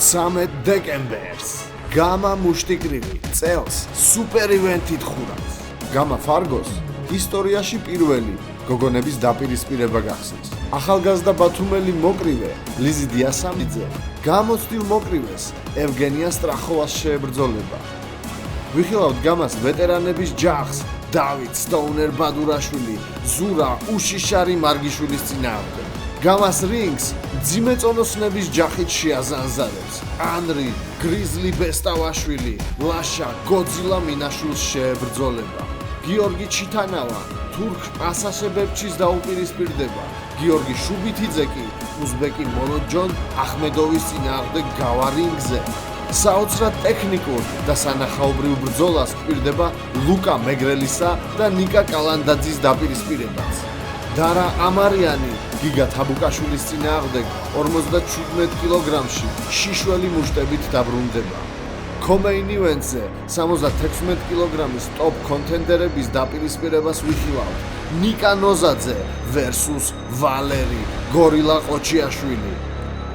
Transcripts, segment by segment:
13 დეკემბერს გამა მუშტიკრივი წელს სუპერ ივენთით ხურავს. გამა ფარგოს ისტორიაში პირველი გოგონების დაპირისპირება გახსნის. ახალგაზრდა ბათუმელი მოკრივე ლიზი დიასამიძე გამოცდილ მოკრივეს ევგენია სტრახოვას შეებრძოლება. ვიხილავთ გამას ვეტერანების ჯახს დავით სტოუნერ ბადურაშვილი ზურა უშიშარი მარგიშვილის წინააღმდეგ. გამას რინგს ძიმე წონოსნების ჯახით შეაზანზარებს. ანრი გრიზლი ბესტავაშვილი ლაშა გოძილა მინაშვილს შეებრძოლება. გიორგი ჩიტანავა თურქ ასაშებებჩის დაუპირისპირდება. გიორგი შუბითიძე კი უზბეკი მონოჯონ ახმედოვის წინააღმდეგ გავა რინგზე. საოცრად ტექნიკურ და სანახაობრივ ბრძოლას გვპირდება ლუკა მეგრელისა და ნიკა კალანდაძის დაპირისპირებაც. დარა ამარიანი გიგა თაბუკაშვილის წინააღმდეგ 57 კილოგრამში შიშველი მუშტებით დაბრუნდება. Main eventზე 76 კილოგრამის ტოპ კონტენდერების დაპირისპირებას ვიხილავთ. ნიკა ნოზაძე versus ვალერი გორილა ყოჩიაშვილი.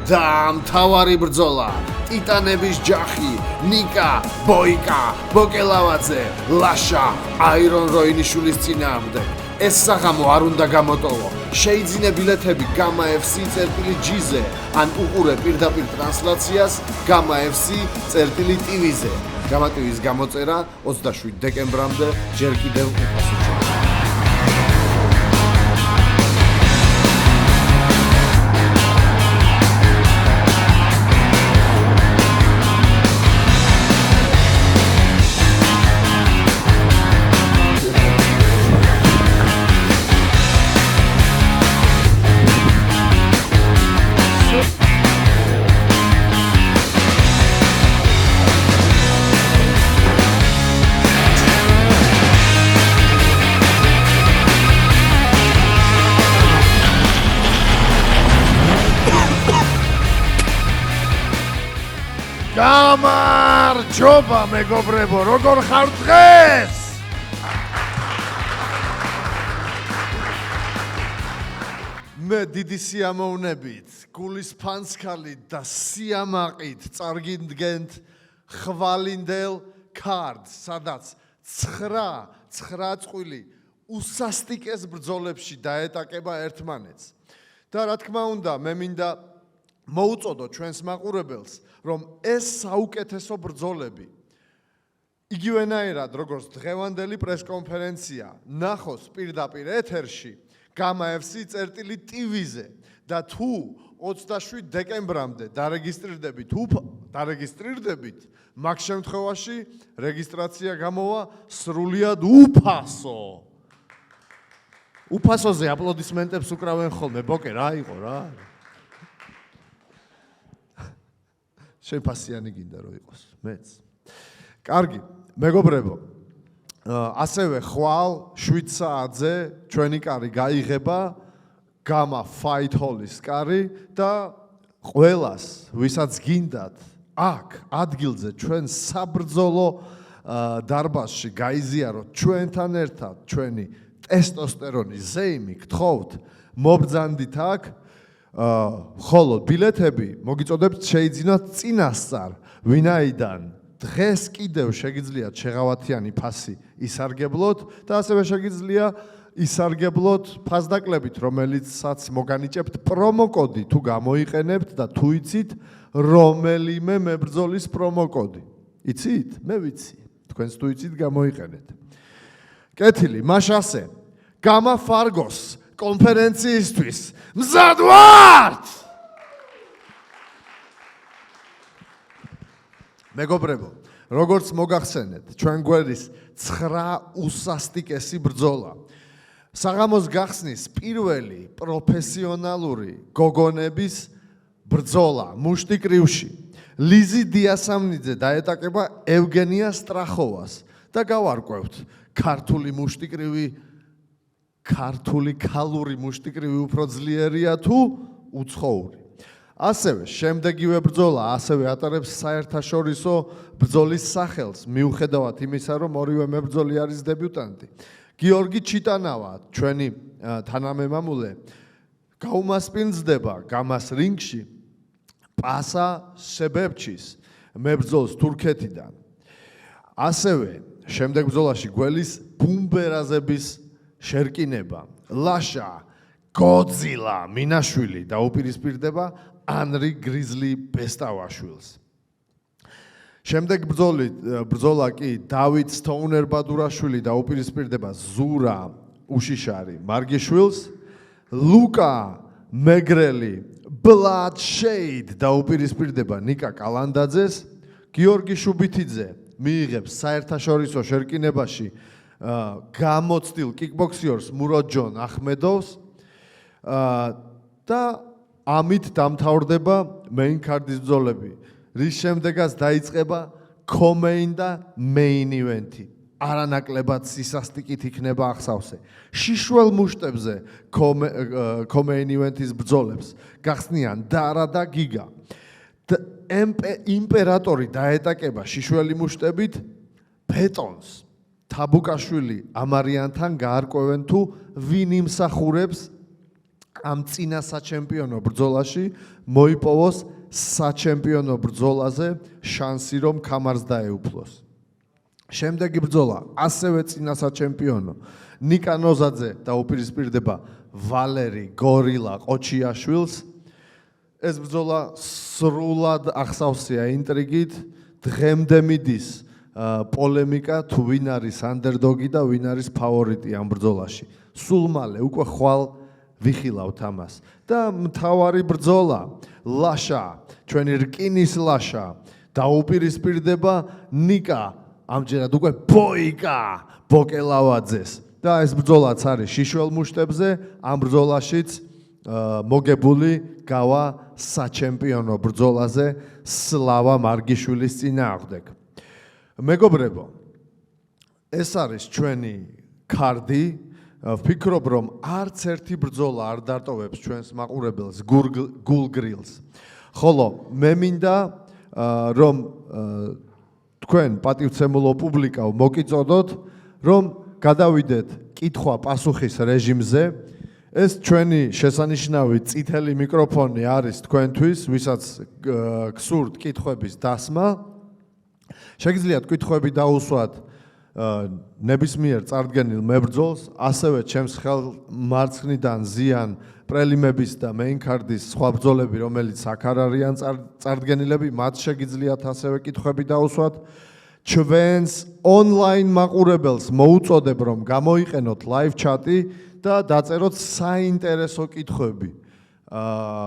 და მთავარი ბრძოლა ტიტანების ჯახი ნიკა ბოიკა ბოკელავაძე ლაშა აირონ როინიშვილის წინააღმდეგ. ეს საღამო არ უნდა გამოტოვო. შეიძინე ბილეთები გამა FC.gz-ზე ან უყურე პირდაპირ ტრანსლაციას გამა FC.tv-ზე. გამა TV-ს გამოწერა 27 დეკემბრამდე ჯერ კიდევ უფასოა. გამარჯობა მეგობრებო, როგორ ხართ დღეს? მე დიდი სიამოვნებით, გულის ფანსკალით და სიამაყით წარგინდგენთ ხვალინდელ ქარდს, სადაც 9 წყვილი უსასტიკეს ბრძოლებში დაეტაკება ერთმანეთს. და რა თქმა უნდა, მე მინდა მოუწოდო ჩვენს მაყურებელს, რომ ეს საუკეთესო ბრძოლები იგივენაირად როგორც დღევანდელი პრესკონფერენცია ნახოს პირდაპირ ეთერში გამა FC.tv-ზე და თუ 27 დეკემბრამდე დარეგისტრირდებით, მაგ შემთხვევაში რეგისტრაცია გამოვა სრულიად უფასო. უფასოზე აპლოდისმენტებს უკრავენ ხოლმე, ბოკე რა იყო რა? შენ ფასიანი გინდა რომ იყოს, მეც. კარგი, მეგობრებო, ასევე ხვალ 7 საათზე ჩვენი კარი გაიღება გამა Fight Hall-ის კარი და ყველას, ვისაც გინდათ, აქ ადგილზე ჩვენ საბრძოლო დარბაზში გაიზიაროთ ჩვენთან ერთად ჩვენი ტესტოსტერონის ზეიმი, გთხოვთ, მობრძანდით აქ. ხოლო ბილეთები მოგიწოდებთ შეიძინოთ წინასწარ, ვინაიდან დღეს კიდევ შეგიძლიათ შეღავათიანი ფასი ისარგებლოთ და ასევე შეგიძლია ისარგებლოთ ფასდაკლებით, რომელიცაც მოგანიჭებთ პრომოკოდი თუ გამოიყენებთ და თუ იცით რომელიმე მებრძოლის პრომოკოდი. იცით? მე ვიცი. თქვენც თუ იცით გამოიყენეთ. კეთილი, მაშ ასე. გამა ფარგოს კონფერენციისთვის მზად ვართ! მეგობრებო, როგორც მოგახსენეთ, ჩვენ გვერდის 9 უსასტიკესი ბრძოლა. საღამოს გახსნის პირველი პროფესიონალური გოგონების ბრძოლა მუშტიკრივში. ლიზი დიასამნიძე დაეტაკება ევგენია სტრახოვას და გავარკვევთ ქართული მუშტიკრივი ქართული ქალური მუშტიკრივი უფრო ძლიერია თუ უცხოური. ასევე შემდეგივე ბრძოლა ასევე ატარებს საერთაშორისო ბრძოლის სახელს, მიუხედავად იმისა, რომ ორივე მებრძოლი არის დებიუტანტი. გიორგი ჩიტანავა, ჩვენი თანამემამულე, გაუმასპინძლდება გამას რინგში პასა სებებჩის მებრძოლს თურქეთიდან. ასევე შემდეგ ბრძოლაში გველის ბუმბერაზების შერკინება. ლაშა გოძილა მინაშვილი დაუპირისპირდება ანრი გრიზლი ბესტავაშვილს. შემდეგ ბრძოლა კი დავით სტოუნერ ბადურაშვილი დაუპირისპირდება ზურა უშიშარი მარგიშვილს. ლუკა მეგრელი ბლადშეიდ დაუპირისპირდება ნიკა კალანდაძეს. გიორგი შუბითიძე მიიღებს საერთაშორისო შერკინებაში გამოცდილ კიკბოქსიორს მუროდჯონ ახმედოვს და ამით დამთავრდება main card-ის ბრძოლები, რის შემდეგაც დაიწყება co-main და main event-ი. არანაკლებად სისასტიკით იქნება ახსავსე. შიშველ მუშტებზე co-main event-ის ბრძოლებს გახსნიან დარა და გიგა. იმპერატორი დაეტაკება შიშველი მუშტებით ბეტონს. თაბუკაშვილი ამარიანთან გაარკვევენ თუ ვინ იმსახურებს ამ წინა საჩემპიონო ბრძოლაში მოიპოვოს საჩემპიონო ბრძოლაზე შანსი რომ ქამარს დაეუფლოს. შემდეგი ბრძოლა ასევე წინა საჩემპიონო ნიკა ნოზაძე დაუპირისპირდება ვალერი გორილა ყოჩიაშვილს. ეს ბრძოლა სრულად ახსავსეა ინტრიგით, დღემდე მიდის პოლემიკა თუ ვინ არის ანდერდოგი და ვინ არის ფავორიტი ამ ბრძოლაში. სულ მალე უკვე ხვალ ვიხილავთ ამას. და მთავარი ბრძოლა ლაშა, ჩვენი რკინის ლაშა დაუპირისპირდება ნიკა, ამჯერად უკვე ბოიკა ბოკელავაძეს. და ეს ბრძოლაც არის შიშველ მუშტებზე, ამ ბრძოლაშიც მოგებული გავა საჩემპიონო ბრძოლაზე სლავა მარგიშვილის წინააღმდეგ. მეგობრებო, ეს არის ჩვენი კარდი. ვფიქრობ, რომ არც ერთი ბრძოლა არ დარტოვებს ჩვენს მაყურებელს გულგრილს. ხოლო მე მინდა რომ თქვენ პატივცემულო პუბლიკა მოგიწოდოთ, რომ გადავიდეთ კითხვა-პასუხის რეჟიმზე. ეს ჩვენი შესანიშნავი წითელი მიკროფონი არის თქვენთვის, ვისაც გსურთ კითხვების დასმა. შეგიძლიათ კითხვები დაუსვათ ნებისმიერ წარდგენილ მებრძოლს, ასევე ჩემს ხელმარცხნიდან ზიან პრელიმების და main card-ის სხვა ბრძოლები, რომელიც აქ არ არიან წარდგენილები, მათ შეგიძლიათ ასევე კითხვები დაუსვათ. ჩვენს online მაყურებელს მოუწოდებ, რომ გამოიყენოთ live chat-ი და დაწეროთ საინტერესო კითხვები.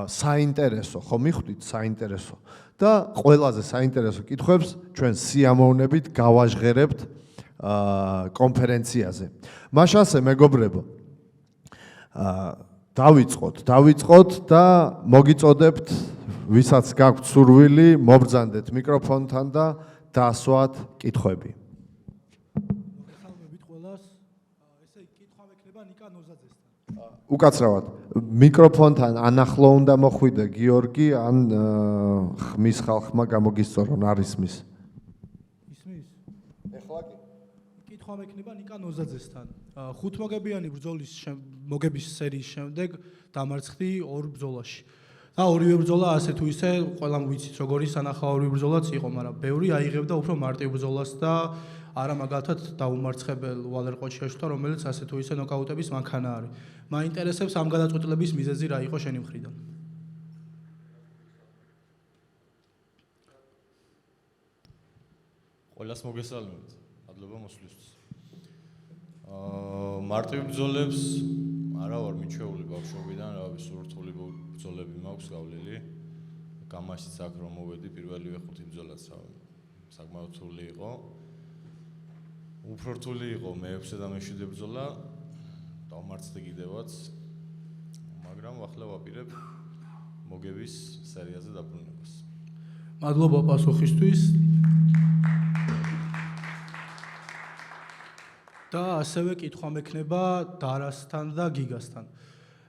საინტერესო, ხო მიხვდით, საინტერესო. და ყველაზე საინტერესო კითხვებს ჩვენ სიამოვნებით გავაჟღერებთ კონფერენციაზე. მაშასე მეგობრებო, დავიწყოთ და მოგიწოდებთ, ვისაც გაქვთ სურვილი, მობრძანდეთ მიკროფონთან და დაასვათ კითხვები. მოგესალმებით ყველას. ესე კითხვა მექნება ნიკა ნოზაძესთან. უკაცრავად, მიკროფონთან ანახლო უნდა მოხვიდე გიორგი, ან ხმის ხალხმა გამოგისწორონ არ ისმის. ისმის? ეხლა კი. კითხვა მექნება ნიკა ნოზაძესთან. 5 მოგებიანი ბრძოლის მოგების სერიის შემდეგ დამარცხდი 2 ბრძოლაში. და ორივე ბრძოლა ასე თუ ისე ყველამ ვიცით როგორი სანახაორი ბრძოლაც იყო, მაგრამ ბევრი აიღებდა უფრო მარტივ ბრძოლას და არა მაგალითად დაუმარცხებელ ვალერ ყოჩიაშვილთან, რომელიც ასე თუ ისე ნოკაუტების მანქანა არის. მაინტერესებს ამ გადაწყვეტილების მიზეზი რა იყო შენი მხრიდან? ყველას მოგესალმებით, მადლობა მოსვლისთვის. მარტივ ბრძოლებს არა ვარ მიჩვეული ბავშვობიდან, რავი, სურთული ბრძოლები მაქვს გავლილი. გამაშიც აქ რომ მოვედი, პირველივე 5 ბრძოლაც რავი, საკმაოდ რთული იყო. უფრო რთული იყო მე-6 და მე-7 ბრძოლა. დავმარცხდი კიდევაც, მაგრამ ახლა ვაპირებ მოგების სერიაზე დაბრუნებას. მადლობა პასუხისთვის. და ასევე კითხვა მექნება დარასთან და გიგასთან.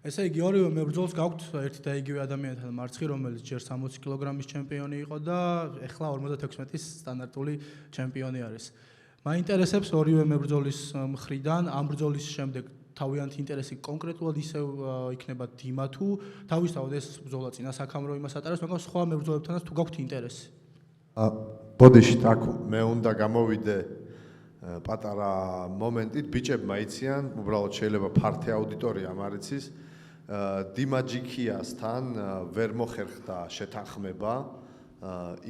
ესე იგი ორივე მებრძოლს გაქვთ ერთი და იგივე ადამიანთან მარცხი, რომელიც ჯერ 60 კილოგრამის ჩემპიონი იყო და ეხლა 56-ის სტანდარტული ჩემპიონი არის. მაინტერესებს ორივე მებრძოლის მხრიდან ამ ბრძოლის შემდეგ თავიანთი ინტერესი კონკრეტულად ისევ იქნება დიმა თუ თავისთავად ეს ბრძოლა წინა საქამრო იმას ატარებს, მაგრამ სხვა მებრძოლებთანაც თუ გაქვთ ინტერესი. ბოდიში ტაკუ მე უნდა გამოვიდე პატარა მომენტით ბიჭებმა იციან, უბრალოდ შეიძლება ფართე აუდიტორია არ იცის. დიმა ჯიქიასთან ვერ მოხერხდა შეთანხმება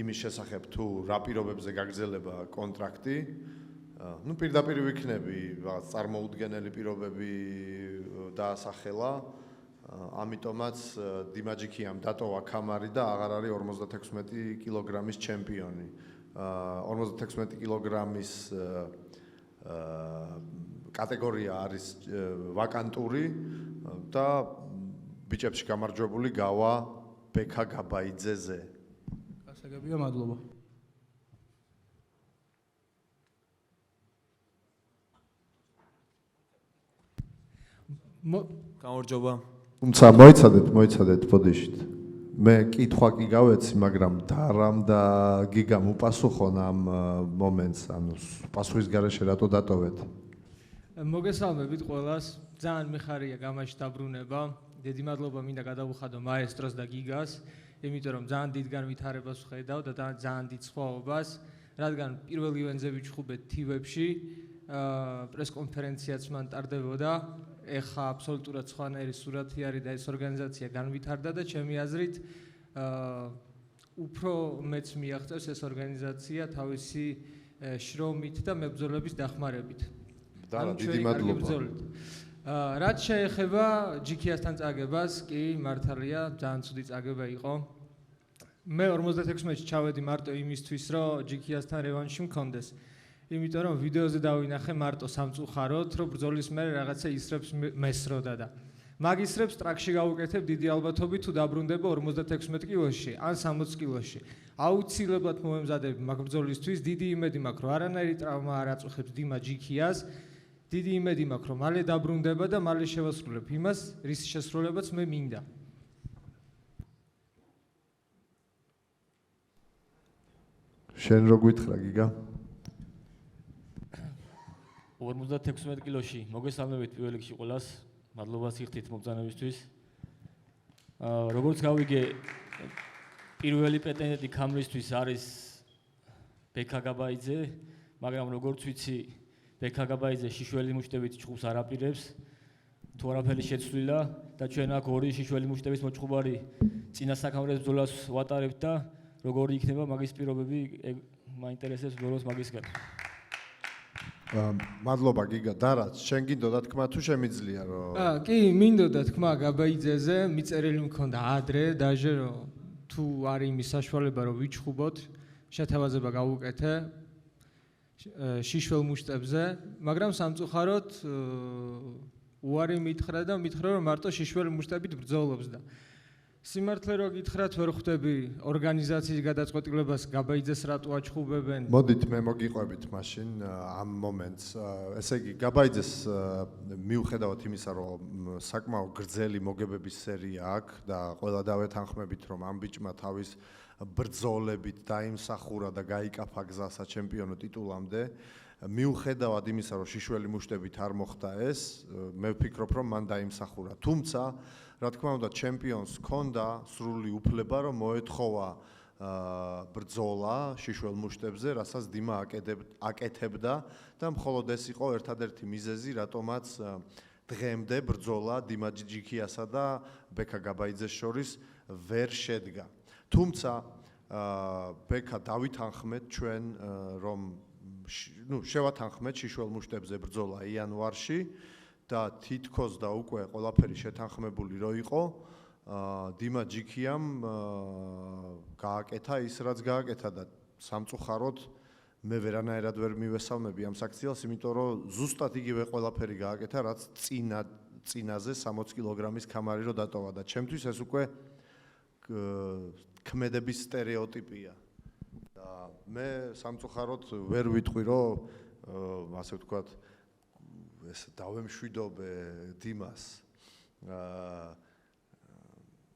იმის შესახებ თუ რა პირობებზე გაგრძელება კონტრაქტი. ნუ პირდაპირ ვიქნები, რაღაც წარმოუდგენელი პირობები დაასახელა. ამიტომაც დიმა ჯიქიამ დატოვა ქამარი და აღარ არის 56 კილოგრამის ჩემპიონი. 56 კილოგრამის კატეგორია არის ვაკანტური და ბიჭებში გამარჯვებული გავა ბექა გაბაიძეზე. გასაგებია, მადლობა. გამარჯობა. თუმცა მოიცადეთ ბოდიშით. მე კითხვა კი გავეცი, მაგრამ დარამ და გიგამ უპასუხონ ამ მომენტს, ანუ პასუხის გარეშე რატო დატოვეთ? მოგესალმებით ყველას. ძალიან მიხარია გამაში დაბრუნება. დიდი მადლობა მინდა გადავუხადო მაესტროს და გიგას, იმიტომ რომ ძალიან დიდგან ვითარებას ვხედავ და ძალიან დიდ სხვაობას, რადგან პირველ ივენტზე ვიჩხუბეთ TV-ებში, პრესკონფერენციაც მან ტარდებოდა. ეხა აბსოლუტურად სხვანაირი სურათი არის და ეს ორგანიზაცია განვითარდა და ჩემი აზრით უფრო მეც მიაღწევს ეს ორგანიზაცია თავისი შრომით და მებრძოლების დახმარებით. დიდი მადლობა. რაც შეეხება ჯიქიასთან წაგებას, კი მართალია, ძალიან ცუდი წაგება იყო. მე 56-ში ჩავედი მარტო იმისთვის, რომ ჯიქიასთან რევანში მქონდეს. იმიტომ რომ ვიდეოზე დავინახე მარტო სამწუხაროდ, რომ ბრძოლის მერე რაღაცა ისრებს მესროდა და მაგისრებს ტრაქში გავუკეთებ დიდი ალბათობით თუ დაბრუნდება 56 კილოში ან 60 კილოში. აუცილებლად მომემზადებ მაგ ბრძოლისთვის, დიდი იმედი მაქვს, რომ არანაირი ტრავმა არ აწუხებს დიმა ჯიქიას. დიდი იმედი მაქვს, რომ მალე დაბრუნდება და მალე შევასრულებ იმას, რის შესრულებაც მე მინდა. შენ რო გითხრა გიგა? 56 კილოში მოგესალმებით პირველ რიგში ყველას. მადლობა სიხდით მობრძანებისთვის. როგორც გავიგე, პირველი პრეტენდენტი ქამრისთვის არის ბექა გაბაიძე, მაგრამ როგორც ვიცი, ბექა გაბაიძე შიშველი მუშტებით ჭხუბს არ აპირებს. თუ არაფერი შეცვლილა და ჩვენ აქ ორი შიშველი მუშტების მოჭხუბარი წინა საქამრეს ბრძოლას ვატარებთ და როგორი იქნება მაგის პირობები, მაინტერესებს ბოლოს მაგისგან. მადლობა გიგა, დარაც, შენ გინდოდა თქმა თუ შემიძლია რომ კი, მინდოდა თქმა გაბაიძეზე, მიწერილი მქონდა ადრე, დაჟე რომ თუ არის იმის საშუალება რომ ვიჩხუბოთ, შეთავაზება გავუკეთე შიშველ მუშტებზე, მაგრამ სამწუხაროდ უარი მითხრა და მითხრა რომ მარტო შიშველ მუშტებით ბრძოლობს და სიმართლე რო გითხრათ, ვერ ხვდები ორგანიზაციის გადაწყვეტილებას გაბაიძეს რატო აჩხუბებენ. მოდით მე მოგიყვებით მაშინ ამ მომენტს. ესე იგი, გაბაიძეს მიუხედავად იმისა, რომ საკმაოდ გრძელი მოგებების სერია აქვს და ყველა დავეთანხმებით, რომ ამ ბიჭმა თავის ბრძოლებით დაიმსახურა და გაიკაფა გზა საჩემპიონო ტიტულამდე. მიუხედავად იმისა, რომ შიშველი მუშტებით არ მოხდა ეს, მე ვფიქრობ, რომ მან დაიმსახურა. თუმცა რა თქმა უნდა, ჩემპიონს ჰქონდა სრული უფლება, რომ მოეთხოვა ბრძოლა შიშველ მუშტებზე, რასაც დიმა აკეთებდა და მხოლოდ ეს იყო ერთადერთი მიზეზი, რატომაც დღემდე ბრძოლა დიმა ჯიქიასა და ბექა გაბაიძეს შორის ვერ შედგა. თუმცა ბექა დავითანხმეთ ჩვენ, რომ შევათანხმეთ შიშველ მუშტებზე ბრძოლა იანვარში. და თითქოს და უკვე ყველაფერი შეთანხმებული რო იყო, დიმა ჯიქიამ გააკეთა ის, რაც გააკეთა და სამწუხაროდ მე ვერანაირად ვერ მივესალმები ამ საქციელს, იმიტომ რომ ზუსტად იგივე ყველაფერი გააკეთა, რაც წინაზე 60 კილოგრამის ქამარი რო დატოვა და ჩემთვის ეს უკვე ქმედების სტერეოტიპია. და მე სამწუხაროდ ვერ ვიტყვი, რომ ასე ვთქვათ, ეს დავემშვიდობე დიმას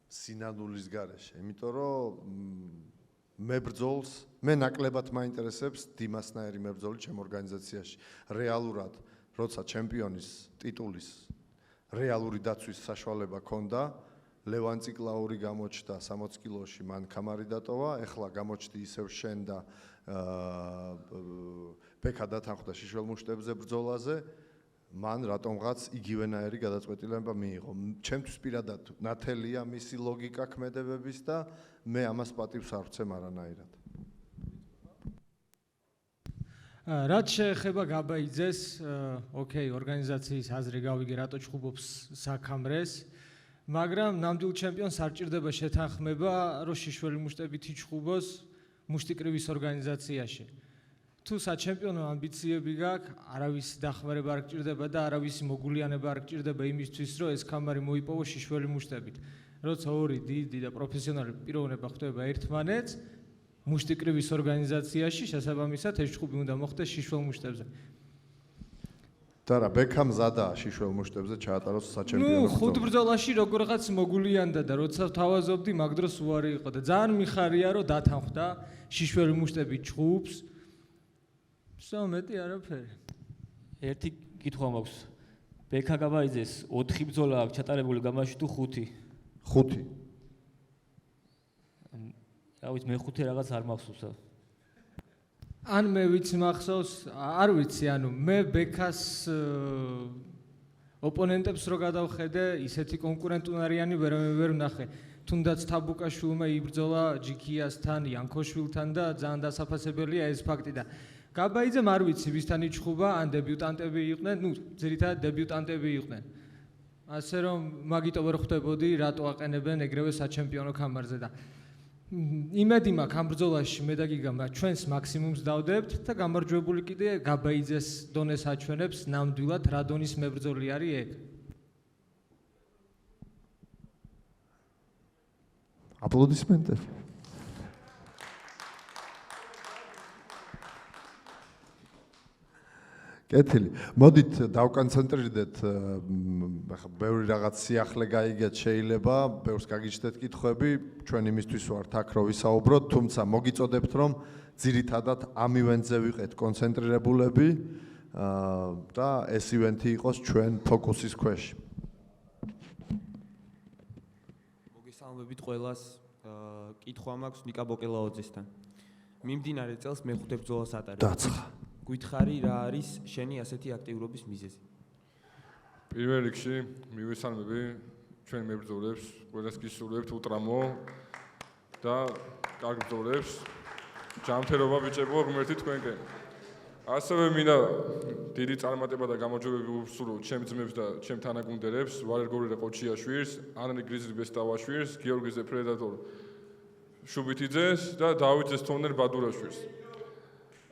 სინანულის გარეშე, იმიტომ რომ მებრძოლს მე ნაკლებად მაინტერესებს დიმასნაირი მებრძოლი ჩემ ორგანიზაციაში. რეალურად, როცა ჩემპიონის ტიტულის რეალური დაცვის საშუალება ჰქონდა. ლევან ციკლაური გამოჩნდა 60 კილოში, მან ქამარი დატოვა, ეხლა გამოჩნდი ისევ შენ და ბექა დათანხმდა შიშველმუშტებზე ბრძოლაზე, მან რატომღაც იგივენაირი გადაწყვეტილება მიიღო. ჩემთვის პირადად ნათელია მისი ლოგიკა ქმედებების და მე ამას პატივს არ ვცემ არანაირად. რაც შეეხება გაბაიძეს, ოკეი, ორგანიზაციის აზრი გავიგე, რატო ჩხუბობს საქამრეს, მაგრამ ნამდვილ ჩემპიონს არ ჭირდება შეთანხმება, რომ შიშველი მუშტებით იჩხუბოს მუშტიკრივის ორგანიზაციაში. თუ საჩემპიონო ამბიციები გაქვს, არავის დახმარება არ გჭირდება და არავის მოგულიანება არ გჭირდება იმისთვის, რომ ეს ქამარი მოიპოვოს შიშველი მუშტებით. როცა ორი დიდი და პროფესიონალი პიროვნება ხვდება ერთმანეთს, მუშტიკრივის ორგანიზაციაში შესაბამისად ეს ჩხუბი უნდა მოხდეს შიშველ მუშტებზე. და რა, ბექამ ზადაა შიშველ მუშტებზე ჩაატაროს საჩემპიონო. ხუთ ბრძოლაში როგორღაც მოგულიანდა და როცა თავაზობდი, მაგ დროს უარი იყო და ძალიან მიხარია, რომ დათანხმდა შიშველი მუშტებით ჩხუბს. ვსო მეტი არაფერი. ერთი კითხვა მაქვს. ბექა გაბაიძეს 4 ბრძოლა აქვს ჩატარებული გამაში თუ 5? 5. რა ვიცი, მე 5 რაღაც არ მახსოვს. ან მე ვიცი მახსოვს, არ ვიცი, ანუ მე ბექას ოპონენტებს რო გადავხედე, ისეთი კონკურენტუნარიანი ვერ ვნახე. თუნდაც თაბუკაშვილმა იბრძოლა ჯიქიასთან, იანქოშვილთან და ძალიან დასაფასებელია ეს ფაქტი და გაბაიძემ არ ვიცი ვისთან იჩხუბა, ან დებიუტანტები იყვნენ, ძირითადად დებიუტანტები იყვნენ. ასე რომ მაგიტო ვერ ხვდებოდი, რატო აყენებენ ეგრევე საჩემპიონო ქამარზე და იმედი მაქვს ამ ბრძოლაში მე და გიგამ ჩვენს მაქსიმუმს დავდებთ და გამარჯვებული კიდე გაბაიძეს დონეს აჩვენებს ნამდვილად რა დონის მებრძოლი არის ეგ. აპლოდისმენტები. კეთილი. მოდით დავკონცენტრირდეთ, ახლა ბევრი რაღაც სიახლე გაიგეთ შეიძლება, ბევრს გაგიჩნდეთ კითხვები, ჩვენ იმისთვის ვართ აქ რომ ვისაუბროთ, თუმცა მოგიწოდებთ რომ ძირითადად ამ ივენტზე ვიყეთ კონცენტრირებულები და ეს ივენტი იყოს ჩვენ ფოკუსის ქვეშ. მოგესალმებით ყველას. კითხვა მაქვს ნიკა ბოკელაოძესთან. მიმდინარე წელს მე-5 ბრძოლას ატარებ. დაცხა. გითხარი რა არის შენი ასეთი აქტიურობის მიზეზი? პირველ რიგში მივესალმები ჩვენ მებრძოლებს, ყველას გისურვებთ უტრამო და კარგ ბრძოლებს. ჯანმრთელობა ბიჭებო, ღმერთი თქვენკენ. ასევე მინდა დიდი წარმატება და გამარჯვებები ვუსურვო ჩემ ძმებს და ჩემ თანაგუნდელებს, ვალერ გორირე ყოჩიაშვილი, ანრი გრიზლი ბესტავაშვილს, გიორგიზე პრედატორ შუბითიძეს და დავითზე თონერ ბადურაშვილს.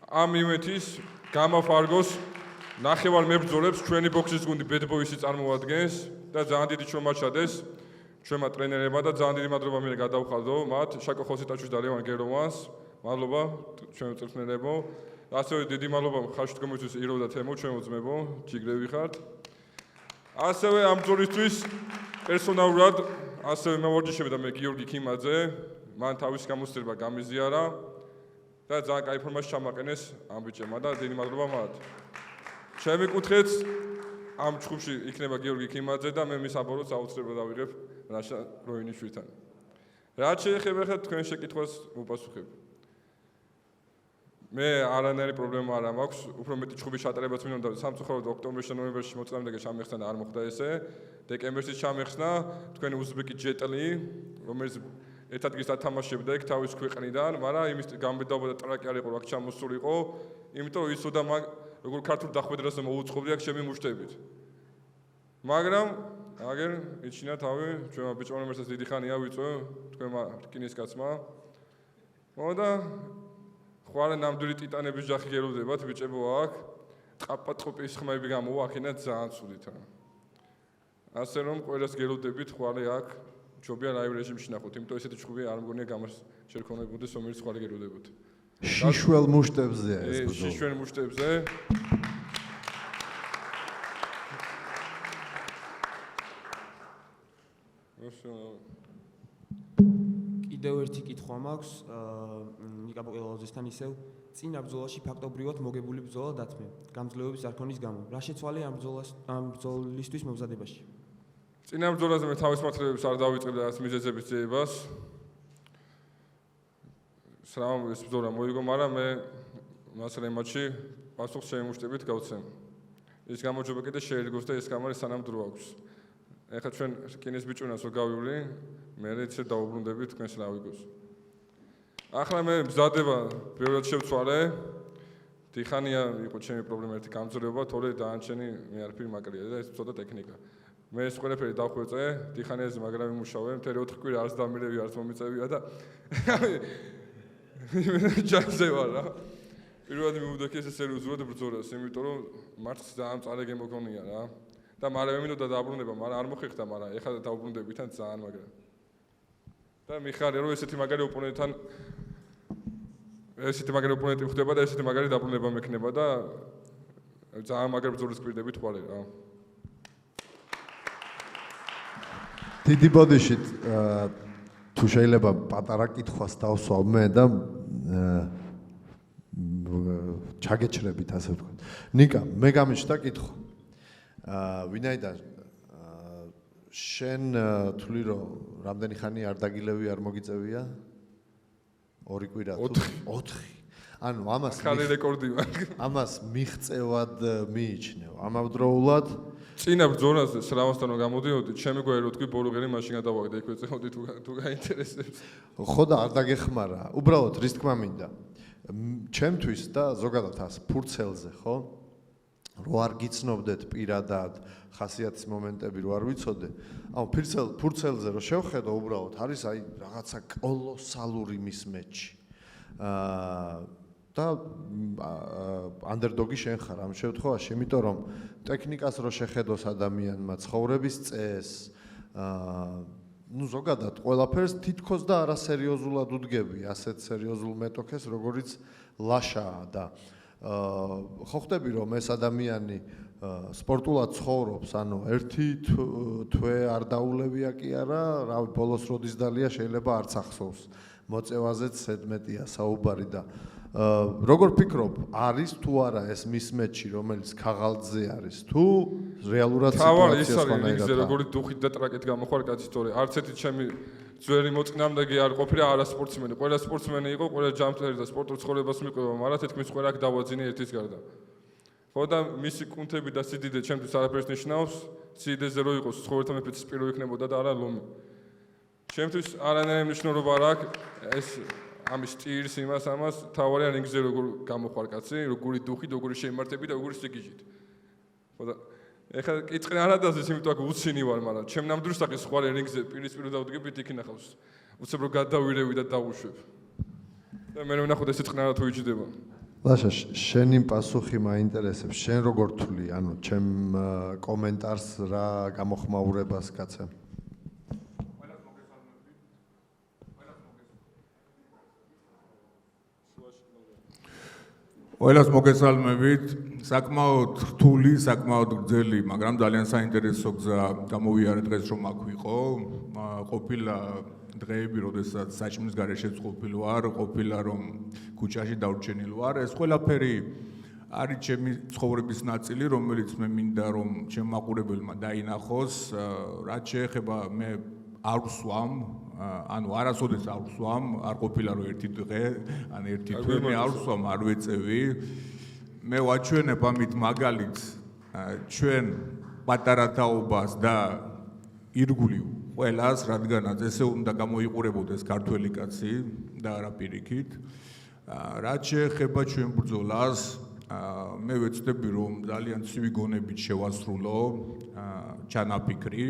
ამ ივენთის გამაფარგოს ნახევარ მებრძოლებს ჩვენი ბოქსის გუნდი Bad Boys-ი წარმოადგენს და ძალიან დიდი შრომა ჩადეს ჩვენმა ტრენერებმა და ძალიან დიდი მადლობა მინდა გადავხადო მათ შაკო ხოსიტაჩვილს და ლევან გეროვანს. მადლობა ჩვენ მწვრთნელებო. ასევე დიდი მადლობა ხარშით კომიტეტის ირო და თემო ჩვენო ძმებო, ჯიგრები ხართ. ასევე ამ ბრძოლისთვის პერსონალურად ასევე მოვარჯიშები და მე გიორგი ქიმაძე, მან თავის გამოცდილება გამიზიარა. და ძალიან კაი ფორმაში ჩამაყენეს ამ ბიჭებმა და დიდი მადლობა მათ. ჩემი კუთხეც ამ ჩხუბში იქნება გიორგი ქიმაძე და მე მის აბოროტს აუცილებლად ავიღებ რაშა როინიშვილთან. რაც შეეხება ხა თქვენ შეკითხვას მოპასუხებ. მე არანაირი პრობლემა არ მაქვს, უფრო მეტი ჩხუბის ჩატარებაც მინდა და სამწუხაროდ ოქტომბერში და ნოემბერში მოწამდეგე ჩამეხსნა და არ მოხდა ესე. დეკემბერში ჩამეხსნა თქვენი უზბეკი ჯეტლი, რომელიც ერთ ადგილს ათამაშებდა იქ თავის ქვეყნიდან, მაგრამ იმის გამბედაობა და ტრაკი არ იყო, აქ ჩამოსულიყო, იმიტომ რომ იცოდა მაგ როგორ ქართულ დახვედრაზე მოუწყობდი აქ ჩემი მუშტებით. მაგრამ აგერ იჩინა თავი, ჩვენმა ბიჭებმა რომელსაც დიდი ხანია ვიწვევ, თქვენმა რკინის კაცმა. მოდა ხვალე ნამდვილი ტიტანების ჯახი გელოდებათ ბიჭებო აქ. ყაპატყოპის ხმები გამოვა აქინა ძალიან ცუდით. ასე რომ ყველას გელოდებით ხვალე აქ ჯობია live რეჟიმში ნახოთ, იმიტომ ესეთი ჩხუბი არ მგონია გამას შერქონებოდეს, რომელიც ხვალე გელოდებოთ. შიშველ მუშტებზეა ეს ბრძოლა. შიშველ მუშტებზე. კიდევ ერთი კითხვა მაქვს, ნიკა ბოკელაოძესთან ისევ, წინა ბრძოლაში ფაქტობრივად მოგებული ბრძოლა დათმე, გამძლეობის არ ქონის გამო. რა შეცვალე ამ ბრძოლისთვის მომზადებაში? წინა ბრძოლაზე მე თავის მართლებს არ დავიწყებდი რაღაც მიზეზების ძიებას. სრამ ეს ბრძოლა მოიგო, მაგრამ მე მასალე მატჩი პასუხს შეიმუშტებით გავცემ. ის გამოჯობა კიდე შეერგოს და ეს გამარი სანამ დრო აქვს. ეხლა ჩვენ კინის ბიჭუნას რო გავივლი, მე ისე დაუბრუნდებით თქვენს რა ვიგოს. ახლა მე მზადება ბევრად შევცვალე. დიხანია იყო ჩემი პრობლემა ერთი გამძლეობა, თორე დაანჩენი მე არაფერი მაგრია და ეს ცოტა ტექნიკა. მე ეს ყველაფერი დავხვეწე, დიხანიაზე მაგრამ იმუშავე, მთელი 4 კვირა არც დამირევი, არც მომიწევია და ჯანზე ვარ რა. პირველად მივუძახე ეს სერიოზულად ბრძოლას, იმიტომ რომ მართლაც ძალიან წარეგე მოგონია რა. და მაგრამ მინდოდა დააბრუნება, მაგრამ არ მოხერხდა, მაგრამ ეხლა დაუბრუნდებიდან ძალიან მაგრამ. და მიხარია რომ ესეთი მაგარი ოპონენტთან ესეთი მაგარი ოპონენტი ხდება და ესეთი მაგარი დაბრუნება მექნება და ძალიან მაგარი ბრძოლის კვირდებით ხვალე რა. დიდი ბოდიშით თუ შეიძლება პატარა კითხვას დავსვავ მე და ჩაგეჩრებით ასე ვთქვათ. ნიკა, მე გამიჩნდა კითხვა. ვინაიდან შენ თვლი რომ რამდენი ხანი არ დაგილევი არ მოგიწევია? 2 კვირა. 4. ანუ ამას ხალი რეკორდი მაქვს. ამას მიღწევად მიიჩნევ. ამავდროულად წინა ბრძოლაზე სრავასთან რომ გამოდიოდი, ჩემი გვარი რო თქვი ბოლოგერი მაშინ გადავაგდე იქ ვეწეოდი თუ გაინტერესებს. ხო და არ დაგეხმარა. უბრალოდ რის თქმა მინდა. ჩემთვის და ზოგადად ას ფურცელზე, ხო? რო არ გიცნობდეთ პირადად ხასიათის მომენტები რო არ ვიცოდე. ანუ ფურცელზე რო შევხედო უბრალოდ არის აი რაღაცა კოლოსალური მის მეჩი. და ანდერდოგი შენ ხარ ამ შემთხვევაში, იმიტომ რომ ტექნიკას რო შეხედოს ადამიანმა, ცხოვრების წესს, ну ზოგადად ყველაფერს თითქოს და არასერიოზულად უდგები, ასეთ სერიოზულ მეტოქეს, როგორც ლაშაა და ხო ხდები რომ ეს ადამიანი სპორტულად ცხოვრობს, ანუ ერთი თვე არ დაულევია კი არა, რავი, ბოლოს როდის დალია შეიძლება არც ახსოვს. მოწევაზეც ზედმეტია საუბარი და როგორ ფიქრობ, არის თუ არა ეს მის მეჩი, რომელიც ქაღალდზე არის, თუ რეალურად სიტუაცია სხვანაირად? ის არის როგორი დუხით და ტრაკით გამოხარ კაცი, თორე არც ერთი ჩემი ძველი მოწინააღმდეგე არ ყოფილა არა სპორტსმენი. ყველა სპორტსმენი იყო, ყველა ჯანმრთელი და სპორტულ ცხოვრებას მიყვება, მაგრამ თითქმის ყველა აქ დავაძინე ერთის გარდა. ხო და მისი კუნთები და სიდიდე ჩემთვის არაფერს ნიშნავს, სიდიდეზე რო იყოს ცხოვრთა მეფეც სპირო იქნებოდა და არა ლომი. ჩემთვის არანაირი მნიშვნელობა არ აქვს ეს ამის სტილს ამას თავარია რინგზე როგორ გამოხარ კაცი, როგორი დუხით, როგორი შემართები და როგორი სიგიჟით. ხო და ეხლა კითხე არ ადაზეს, იმიტომ რომ უცინი ვარ, მაგრამ ჩემ ნამდვილ საკითხს ხვალ რინგზე პირისპირ დავდგებით იქ ნახავს. უცებ რომ გადავირევი და დავუშვებ. და მე ვნახოთ ეს წყნარა თუ იჯდება. ლაშა, შენი პასუხი მაინტერესებს. შენ როგორ თვლი, ანუ ჩემ კომენტარს რა გამოხმაურებას გაცემ? ყველას მოგესალმებით. საკმაოდ რთული, საკმაოდ გრძელი, მაგრამ ძალიან საინტერესო გზა გამოვიარე დღეს რომ აქ ვიყო. ყოფილა დღეები, როდესაც საჭმლის გარეშეც ყოფილ ვარ, ყოფილა რომ ქუჩაში დავრჩენილ ვარ. ეს ყველაფერი არის ჩემი ცხოვრების ნაწილი, რომელიც მე მინდა რომ ჩემ მაყურებელმა დაინახოს. რაც შეეხება მე არ ვსვამ, ანუ არასოდეს არ ვსვამ, არ ყოფილა რომ ერთი დღე, ან ერთი თვე მე არ ვსვამ, არ ვეწევი. მე ვაჩვენებ ამით მაგალითს ჩვენ პატარა თაობას და ირგვლივ ყველას, რადგანაც ესე უნდა გამოიყურებოდეს ქართველი კაცი და არა პირიქით. რაც შეეხება ჩვენ ბრძოლას, მე ვეცდები რომ ძალიან ცივი გონებით შევასრულო ჩანაფიქრი.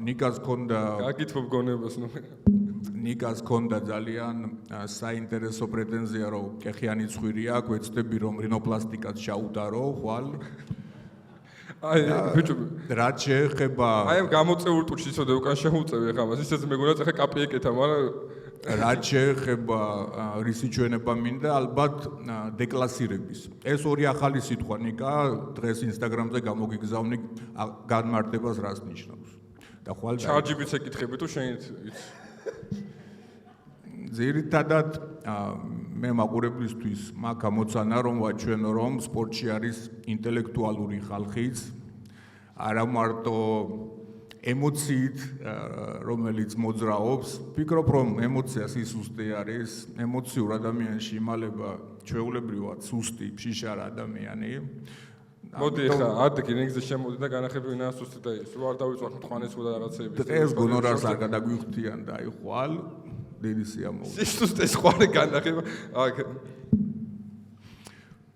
ნიკას ქონდა გაკითხებ გონებას ნუ ნიკას ქონდა ძალიან საინტერესო პრეტენზია რომ კეხიანი ცხვირი აქვს, ვეცდები რომ რინოპლასტიკას ჩაუტარო ხვალ. აი ბიჭო, რაც შეეხება აი ამ გამოწეულ ტუჩი ცოდე უკან შეუწევი ახლა მას, ისეც მეგონა ეხა კაპიეკეთა, მაგრამ რაც შეეხება რისი ჩვენება მინდა, ალბათ დეკლასირების. ეს ორი ახალი სიტყვა ნიკა დღეს ინსტაგრამზე გამოგიგზავნი განმარტებას რას ნიშნავს. და ხვალ ჩარჯიბიც ეკითხები თუ შენით იცი. ზირითადად მე მაყურებლისთვის მაქვს ამოცანა რომ ვაჩვენო რომ სპორტში არის ინტელექტუალური ხალხიც, არა მარტო ემოციით, რომელიც მოძრაობს. ვფიქრობ, რომ ემოცია სისუსტე არის, ემოციურ ადამიანში იმალება ჩვეულებრივად სუსტი, ფშიშარ ადამიანი. მოდი ახლა ადგი რინგზე შემოდი და განახები ვინაა სუსტი და ის. რო არ დავიწყოთ მტყანეს და რაღაცეები. დღეს გონორარს არ გადაგვიხდიან და აი ხვალ დიდი სიამოვნებაა. სისტუსტეს ხوارე განახება.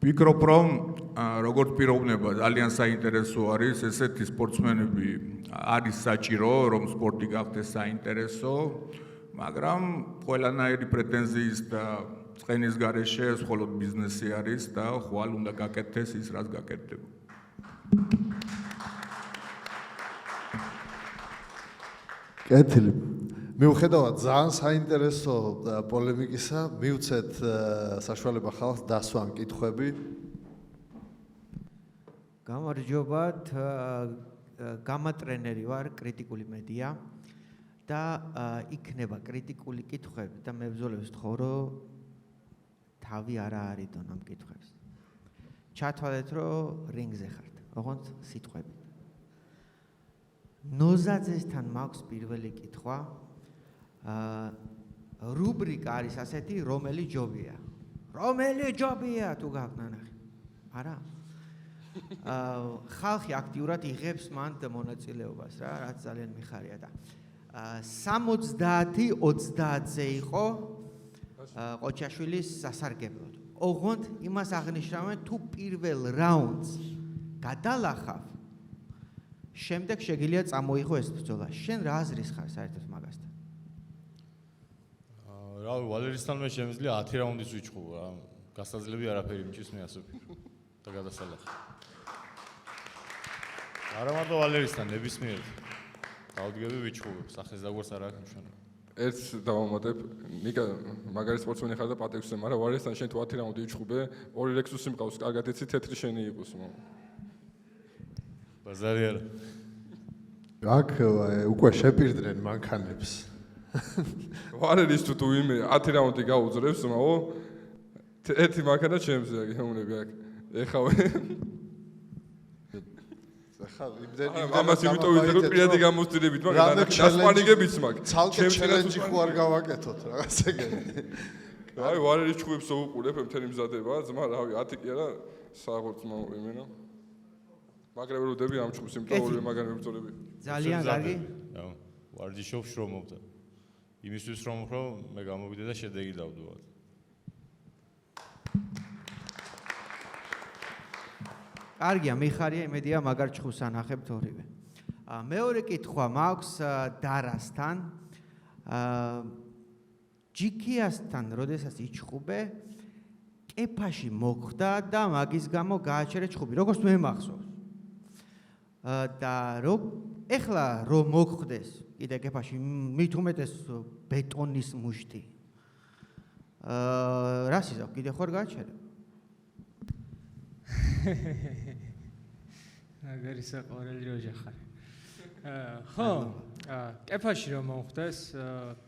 ვფიქრობ, რომ როგორც პიროვნება ძალიან საინტერესო არის, ესეთი სპორტსმენები არის საჭირო, რომ სპორტი გახდეს საინტერესო, მაგრამ ყველანაირი პრეტენზიის და წყენის გარეშე მხოლოდ ბიზნესი არის და ხვალ უნდა გაკეთდეს ის, რაც გაკეთდება. კეთილი. მიუხედავად ძალიან საინტერესო პოლემიკისა, მივცეთ საშუალება ხალხს დასვან კითხვები. გამარჯობათ, გამატრენერი ვარ, კრიტიკული მედია და იქნება კრიტიკული კითხვები და მებრძოლებს ვთხოვ, რომ თავი არა არიდონ ამ კითხვებს. ჩათვალეთ, რომ რინგზე ხართ, ოღონდ სიტყვებით. ნოზაძესთან მაქვს პირველი კითხვა. რუბრიკა არის ასეთი, რომელი ჯობია. რომელი ჯობია თუ გაქვთ ნანახი? არა? ხალხი აქტიურად იღებს მან მონაწილეობას რა, რაც ძალიან მიხარია და 70-30-ზე იყო ყოჩაშვილის სასარგებლოდ. ოღონდ იმას აღნიშნავენ, თუ პირველ რაუნდს გადალახავ, შემდეგ შეგიძლია წამოიღო ეს ბრძოლა. შენ რა აზრის ხარ საერთოდ მაგასთან? რა ვალერისთან მე შემიძლია 10 რაუნდის ვიჩხუბო რა. გასაძლები არაფერი მიჭის მე ასე ვფიქრობ და გადასალახე. არა მარტო ვალერისთან, ნებისმიერ დავდგები ვიჩხუბებ, სახეს დაგვარს არ აქვს მნიშვნელობა. ერთ დავამატებ, ნიკა მაგარი სპორტსმენი ხარ და პატექსზე, მაგრამ ვალერისთან შენ თუ 10 რაუნდი ვიჩხუბე, ორი ლექსუსი მყავს, კარგად იცი თეთრი შენი იყოს. ბაზარი არა. აქ უკვე შეპირდნენ მანქანებს. ვალერის თუ ვიმე 10 რაუნდი გაუძლებს, მაო ერთი მანქანა ჩემზე გეუბნები აქ. ეხავე ამას იმიტომ ვიძახებ პირადი გამოცდილებით, მაგრამ დასპანიგებიც მაქვს. ცალკე ჩელენჯი ხო არ გავაკეთოთ რაღაც ეგეთი. აი ვალერის ჩხუბებს უყურებ, მთელი მზადება, ძმა, რავი, 10 კი არა, საღორც მომემენა. მაგრები როდები ამ ჩხუბს, იმიტომ ორივე მაგარი მებრძოლები. ძალიან კარგი. ვარჯიშობს შრომობდა. იმისთვის რომ მე გამოვიდე და შედეგი დავდოთ. კარგია, მიხარია, იმედია მაგარ ჩხუბს ანახებთ ორივე. მეორე კითხვა მაქვს დარასთან. ჯიქიასთან, როდესაც იჩხუბე, კეფაში მოხვდა და მაგის გამო გააჩერე ჩხუბი, როგორც მე მახსოვს. და ეხლა რომ მოხვდეს კიდე კეფაში, მით უმეტეს ბეტონის მუშტი. რას იზავ, კიდე ხარ გააჩერე? აგარი საყვარელი როჟა ხარ. ხო, კეფაში რომ მომხდეს,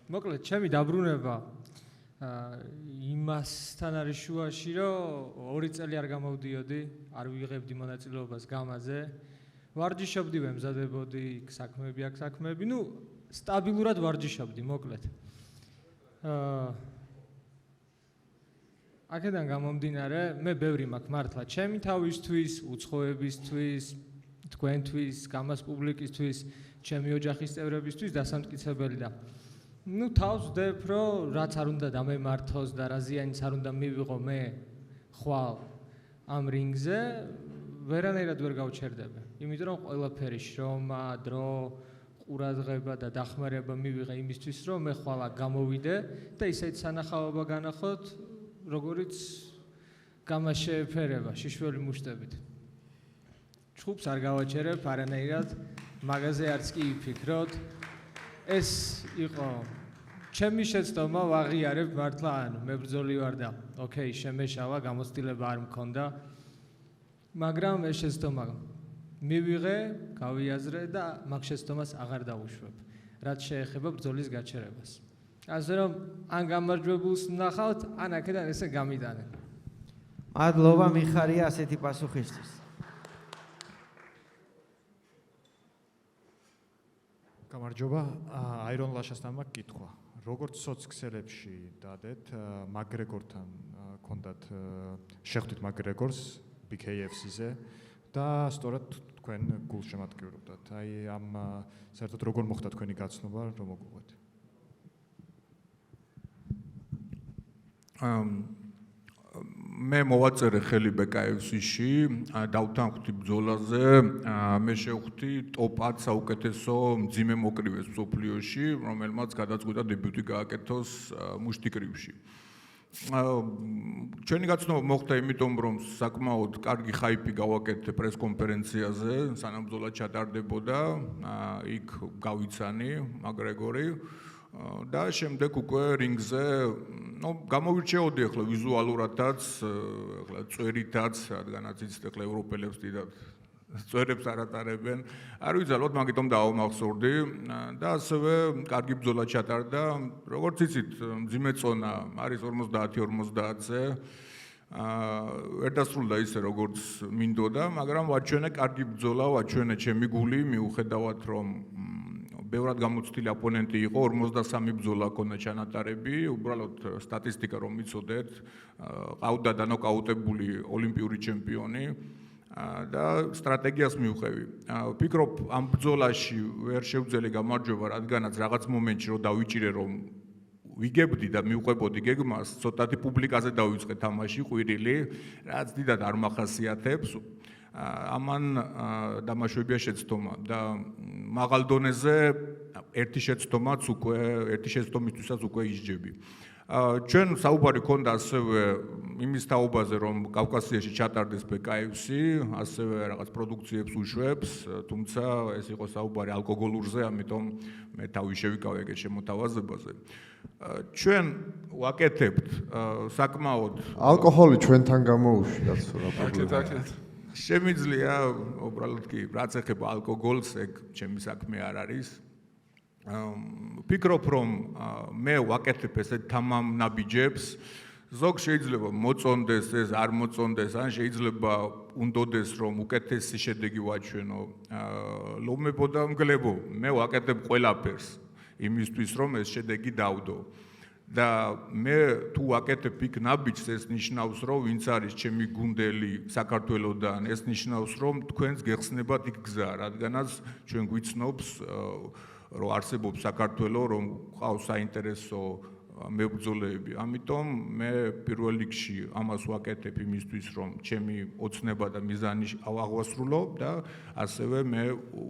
მოკლედ ჩემი დაბრუნება იმასთან არის შუაში, რომ 2 წელი არ გამოვდიოდი, არ ვიღებდი მონაწილეობას გამაზე. ვარჯიშობდი, ვემზადებოდი, საქმეები აქვს საქმეები, ნუ სტაბილურად ვარჯიშობდი, მოკლედ. აქედან გამომდინარე, მე ბევრი მაქვს მართლა ჩემი თავისთვის, უცხოებისთვის, თქვენთვის, გამას პუბლიკისთვის, ჩემი ოჯახის წევრებისთვის დასამტკიცებელი და ნუ თავს ვდებ, რომ რაც არ უნდა დამემართოს და რა ზიანიც არ უნდა მივიღო მე ხვალ ამ რინგზე, ვერანაირად ვერ გავჩერდები. იმიტომ რომ ყველაფერი შრომა, დრო, ყურადღება და დახმარება მივიღე იმისთვის, რომ მე ხვალ გამოვიდე და ისეთ სანახაობა განახოთ, როგორც გამას შეეფერება შიშველი მუშტებით. ჩხუბს არ გავაჩერებ არანაირად, მაგაზე არც კი ვფიქროთ. ეს იყო ჩემი შეცდომა, ვაღიარებ მართლა, ანუ მებრძოლი ვარ და ოკეი, შემეშავა, გამოცდილება არ მქონდა. მაგრამ ეს შეცდომა მივიღე, გავიაზრე და მაგ შეცდომას აღარ დავუშვებ, რაც შეეხება ბრძოლის გაჩერებას. ასე რომ ან გამარჯვებულს ნახავთ, ან აქედან ესე გამიტანენ. მადლობა მიხარია ასეთი პასუხისთვის. გამარჯობა. აირონ ლაშასთან მაქვს კითხვა. როგორც სოციქსელებში დადეთ, მაგრეგორთან ქონდათ შეხვდით მაგრეგორს BKFC-ზე და სწორედ თქვენ გულშემატკივრობდათ. აი ამ საერთოდ როგორ მოხდა თქვენი გაცნობა, რომ მოგუყვეთ? მე მოვაწერე ხელი BKFC-ში, დავთანხმდი ბრძოლაზე, მე შევხვდი ტოპ 10 საუკეთესო მძიმე მოკრივეს მსოფლიოში, რომელმაც გადაწყვიტა დებიუტი გააკეთოს მუშტიკრივში. ჩვენი გაცნობა მოხდა იმიტომ, რომ საკმაოდ კარგი ხაიპი გავაკეთე პრეს-კონფერენციაზე, სანამ ბრძოლა ჩატარდებოდა, იქ გავიცანი მაგრეგორი და შემდეგ უკვე რინგზე, გამოვირჩეოდი ახლა ვიზუალურადაც, ახლა წვერითაც, რადგანაც იცით ახლა ევროპელებს დიდად წვერებს არ ატარებენ. არ ვიცი, ალბათ მაგიტომ დავამახსოვრდი და ასევე კარგი ბრძოლა ჩატარდა. როგორც იცით, მძიმე წონა არის 50-50-ზე. ვერ დასრულდა ისე როგორც მინდოდა, მაგრამ ვაჩვენე კარგი ბრძოლა, ვაჩვენე ჩემი გული, მიუხედავად რომ ბევრად გამოცდილი ოპონენტი იყო, 53 ბრძოლა ჰქონდა ჩანატარები, უბრალოდ სტატისტიკა რომ მიცოდეთ, ყავდა დანოკაუტებული ოლიმპიური ჩემპიონი და სტრატეგიას მივყევი. ვფიქრობ, ამ ბრძოლაში ვერ შევძელე გამარჯვება, რადგანაც რაღაც მომენტში რომ დავიჭირე რომ ვიგებდი და მივყვებოდი გეგმას, ცოტათი პუბლიკაზე დავიწყე თამაში, ყვირილი, რაც დიდად არ მახასიათებს. ამან დამაშვებია შეცდომა და მაღალ დონეზე ერთი შეცდომისთვისაც უკვე ისჯები. ჩვენ საუბარი ქონდა ასევე იმის თაობაზე, რომ კავკასიაში ჩატარდეს BKFC, ასევე რაღაც პროდუქციებს უშვებს, თუმცა ეს იყო საუბარი ალკოგოლურზე, ამიტომ მე თავი შევიკავე ეგეთ შემოთავაზებაზე. ჩვენ ვაკეთებთ საკმაოდ ალკოჰოლი ჩვენთან გამოუშვიათ რა პრობლემა. შემიძლია, უბრალოდ კი, რაც ეხება ალკოგოლს, ეგ ჩემი საქმე არ არის. ვფიქრობ, რომ მე ვაკეთებ ესეთ თამამ ნაბიჯებს, ზოგ შეიძლება მოწონდეს ეს, არ მოწონდეს, ან შეიძლება უნდოდეს, რომ უკეთესი შედეგი ვაჩვენო. ლომებო და მგლებო, მე ვაკეთებ ყველაფერს იმისთვის, რომ ეს შედეგი დავდო. და მე თუ ვაკეთებ იქ ნაბიჯს, ეს ნიშნავს, რომ ვინც არის ჩემი გუნდელი საქართველოსდან, ეს ნიშნავს, რომ თქვენს გეხსნებათ იქ გზა, რადგანაც ჩვენ გვიცნობს, რომ არსებობს საქართველოს, რომ ყავს საინტერესო მებრძოლეები. ამიტომ მე პირველ რიგში ამას ვაკეთებ იმისთვის, რომ ჩემი ოცნება და მიზანი ავაღვასრულო და ასევე მე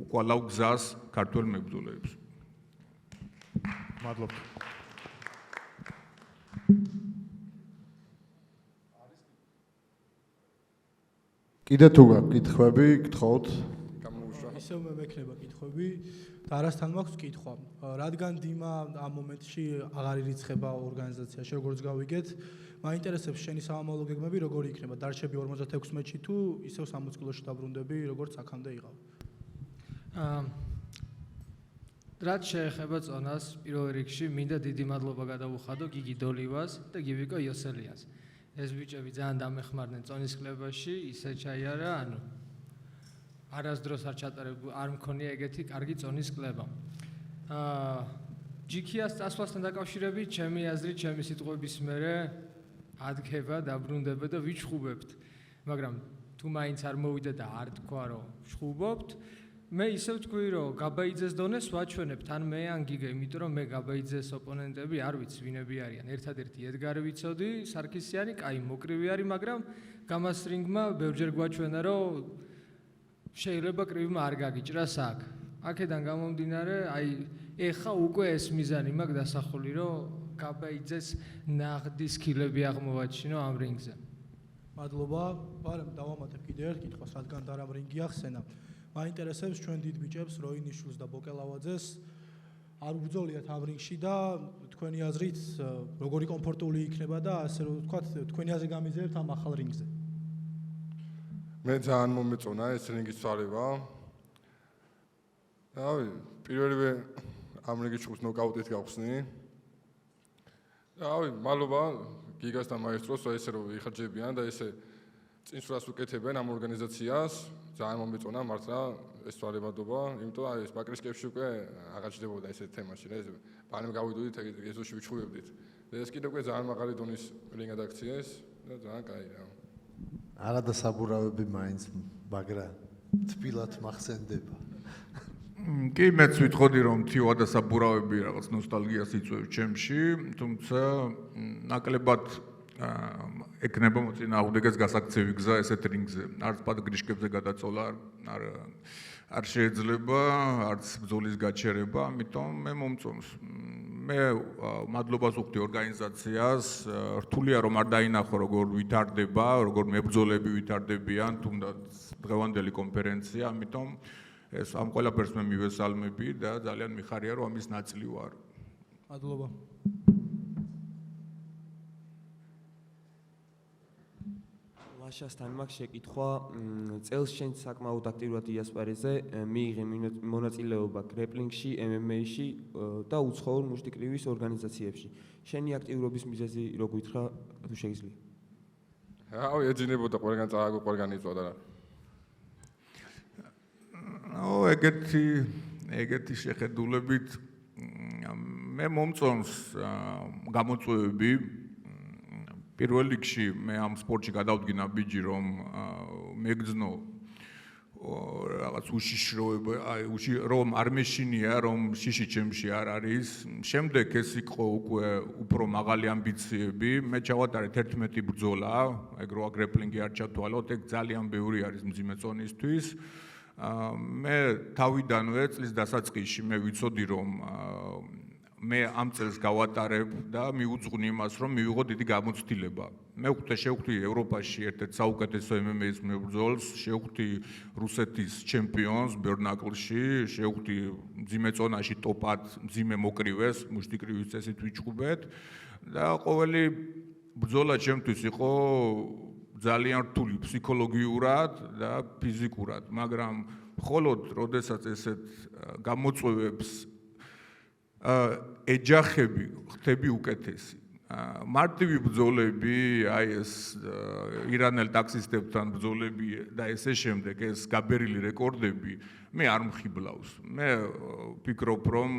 ვყვალავ გზას ქართველ მებრძოლეებს. მადლობა. კიდე თუ გაქვთ კითხვები, გთხოვთ. ისევ მექნება კითხვები და არასთან მაქვს კითხვა. რადგან დიმა ამ მომენტში აღარ ირიცხება ორგანიზაციაში, როგორც გავიგეთ, მაინტერესებს შენი სამომავლო გეგმები როგორი იქნება? დარჩები 56-ში თუ ისევ 60 კილოში დაბრუნდები, როგორც აქამდე იყავ? რაც შეეხება წონას, პირველ რიგში მინდა დიდი მადლობა გადავუხადო გიგი დოლივას და გივიკო იოსელიას. ეს ბიჭები ძალიან დამეხმარნენ წონის კლებაში, ისე ჩაიარა, არასდროს არ მქონია ეგეთი კარგი წონის კლება. ჯიქიას წასვლასთან დაკავშირებით, ჩემი აზრით, ჩემი სიტყვების მერე ადგება, დაბრუნდება და ვიჩხუბებთ. მაგრამ თუ მაინც არ მოვიდა და არ თქვა, რომ ვჩხუბობთ, მე ისევ თქვი, რომ გაბაიძეს დონეს ვაჩვენებთ, ან მე ან გიგა, იმიტომ რომ მე გაბაიძეს ოპონენტები არ ვიცი ვინები არიან. ერთადერთი ედგარი ვიცოდი, სარქისიანი, კაი მოკრივი არის, მაგრამ გამას რინგმა ბევრჯერ გვაჩვენა, რომ შეიძლება კრივმა არ გაგიჭრას აქ. აქედან გამომდინარე, აი ეხა უკვე ეს მიზანი მაქვს დასახული, რომ გაბაიძეს ნაღდის ქილები აღმოვაჩინო ამ რინგზე. მადლობა, მაგრამ დავამატებ კიდევ ერთ კითხვას, რადგან დარამ რინგი ახსენა. მაინტერესებს ჩვენ დიდ ბიჭებს, როინიშვილს და ბოკელავაძეს არ უბრძოლიათ ამ რინგში და თქვენი აზრით როგორი კომფორტული იქნება და ასე რომ ვთქვათ, თქვენი აზრი გამიძიებთ ამ ახალ რინგზე. მე ძალიან მომეწონა ეს რინგის წვალება. რავი, პირველივე ამ რინგის ჩხუბს ნოკაუტით გავხსნი. რავი, მადლობა გიგას და მაესტროს, ესე რომ იხარჯებიან და ესე წინსვლას უკეთებენ ამ ორგანიზაციას, ძალიან მომეწონა მართლა ეს თვალებადობა, იმიტომ ეს ბაკრისკებში უკვე აღარ ჩდებოდა ესეთ თემაში, რა ეს პანემ გავიდოდით ეზოში ვიჩხუბებდით. და ეს კიდევ უკვე ძალიან მაღალი დონის რინგად აქციეს და ძალიან კაი რა. არა და საბურავები მაინც მაგრა თბილად მახსენდება. კი მეც ვიტყოდი რომ თივა და საბურავები რაღაც ნოსტალგიას იწვევს ჩემში, თუმცა ნაკლებად ეკნება მოწინააღმდეგეს გასაქცევი გზა ესეთ რინგზე. არც პატგრიშკებზე გადაწოლა არ შეიძლება, არც ბრძოლის გაჩერება, ამიტომ მე მომწონს. მე მადლობას ვუხდი ორგანიზაციას, რთულია რომ არ დაინახო როგორ ვითარდება, როგორ მებრძოლები ვითარდებიან, თუნდაც დღევანდელი კონფერენცია, ამიტომ ეს ამ ყველაფერს მე მივესალმები და ძალიან მიხარია რომ ამის ნაწილი ვარ. მადლობა. ლაშასთან მაქვს შეკითხვა, წელს შენ საკმაოდ აქტიურად იასპარეზე, მიიღე მონაწილეობა გრეპლინგში, MMA-ში და უცხოურ მუშტიკრივის ორგანიზაციებში. შენი აქტიურობის მიზეზი რო გითხრა, თუ შეიძლება? აუ, ეძინებოდა ყველგან წააგო, ყველგან იწვოდა რა. ეგეთი შეხედულებით მე მომწონს გამოწვევები. პირველ რიგში მე ამ სპორტში გადავდგინა ბიჯი რომ მეგძნო რაღაც უშიშროება, რომ არ მეშინია, რომ შიში ჩემში არ არის. შემდეგ ეს იყო უკვე უფრო მაღალი ამბიციები. მე ჩავატარეთ 11 ბრძოლა, ეგ რო გრეპლინგი არ ჩათვალოთ, ეგ ძალიან ბევრი არის მძიმე წონისთვის. მე თავიდანვე წლის დასაწყისში მე ვიცოდი რომ მე ამ წელს გავატარებ და მიუძღვნი იმას რომ მივიღო დიდი გამოცდილება. მე შევხვდი ევროპაში ერთ-ერთ საუკეთესო MMA-ის მებრძოლს, შევხვდი რუსეთის ჩემპიონს ბერნაკლში, შევხვდი მძიმე წონაში ტოპ-10 მძიმე მოკრივეს, მუშტიკრივის წესით ვიჩხუბეთ და ყოველი ბრძოლა ჩემთვის იყო ძალიან რთული ფსიქოლოგიურად და ფიზიკურად, მაგრამ მხოლოდ როდესაც ესეთ გამოწვევებს ეჯახები ხდები უკეთესი. მარტივი ბრძოლები, აი ეს ირანელ ტაქსისტებთან ბრძოლები და ესე შემდეგ, ეს გაბერილი რეკორდები მე არ მხიბლავს. მე ვფიქრობ, რომ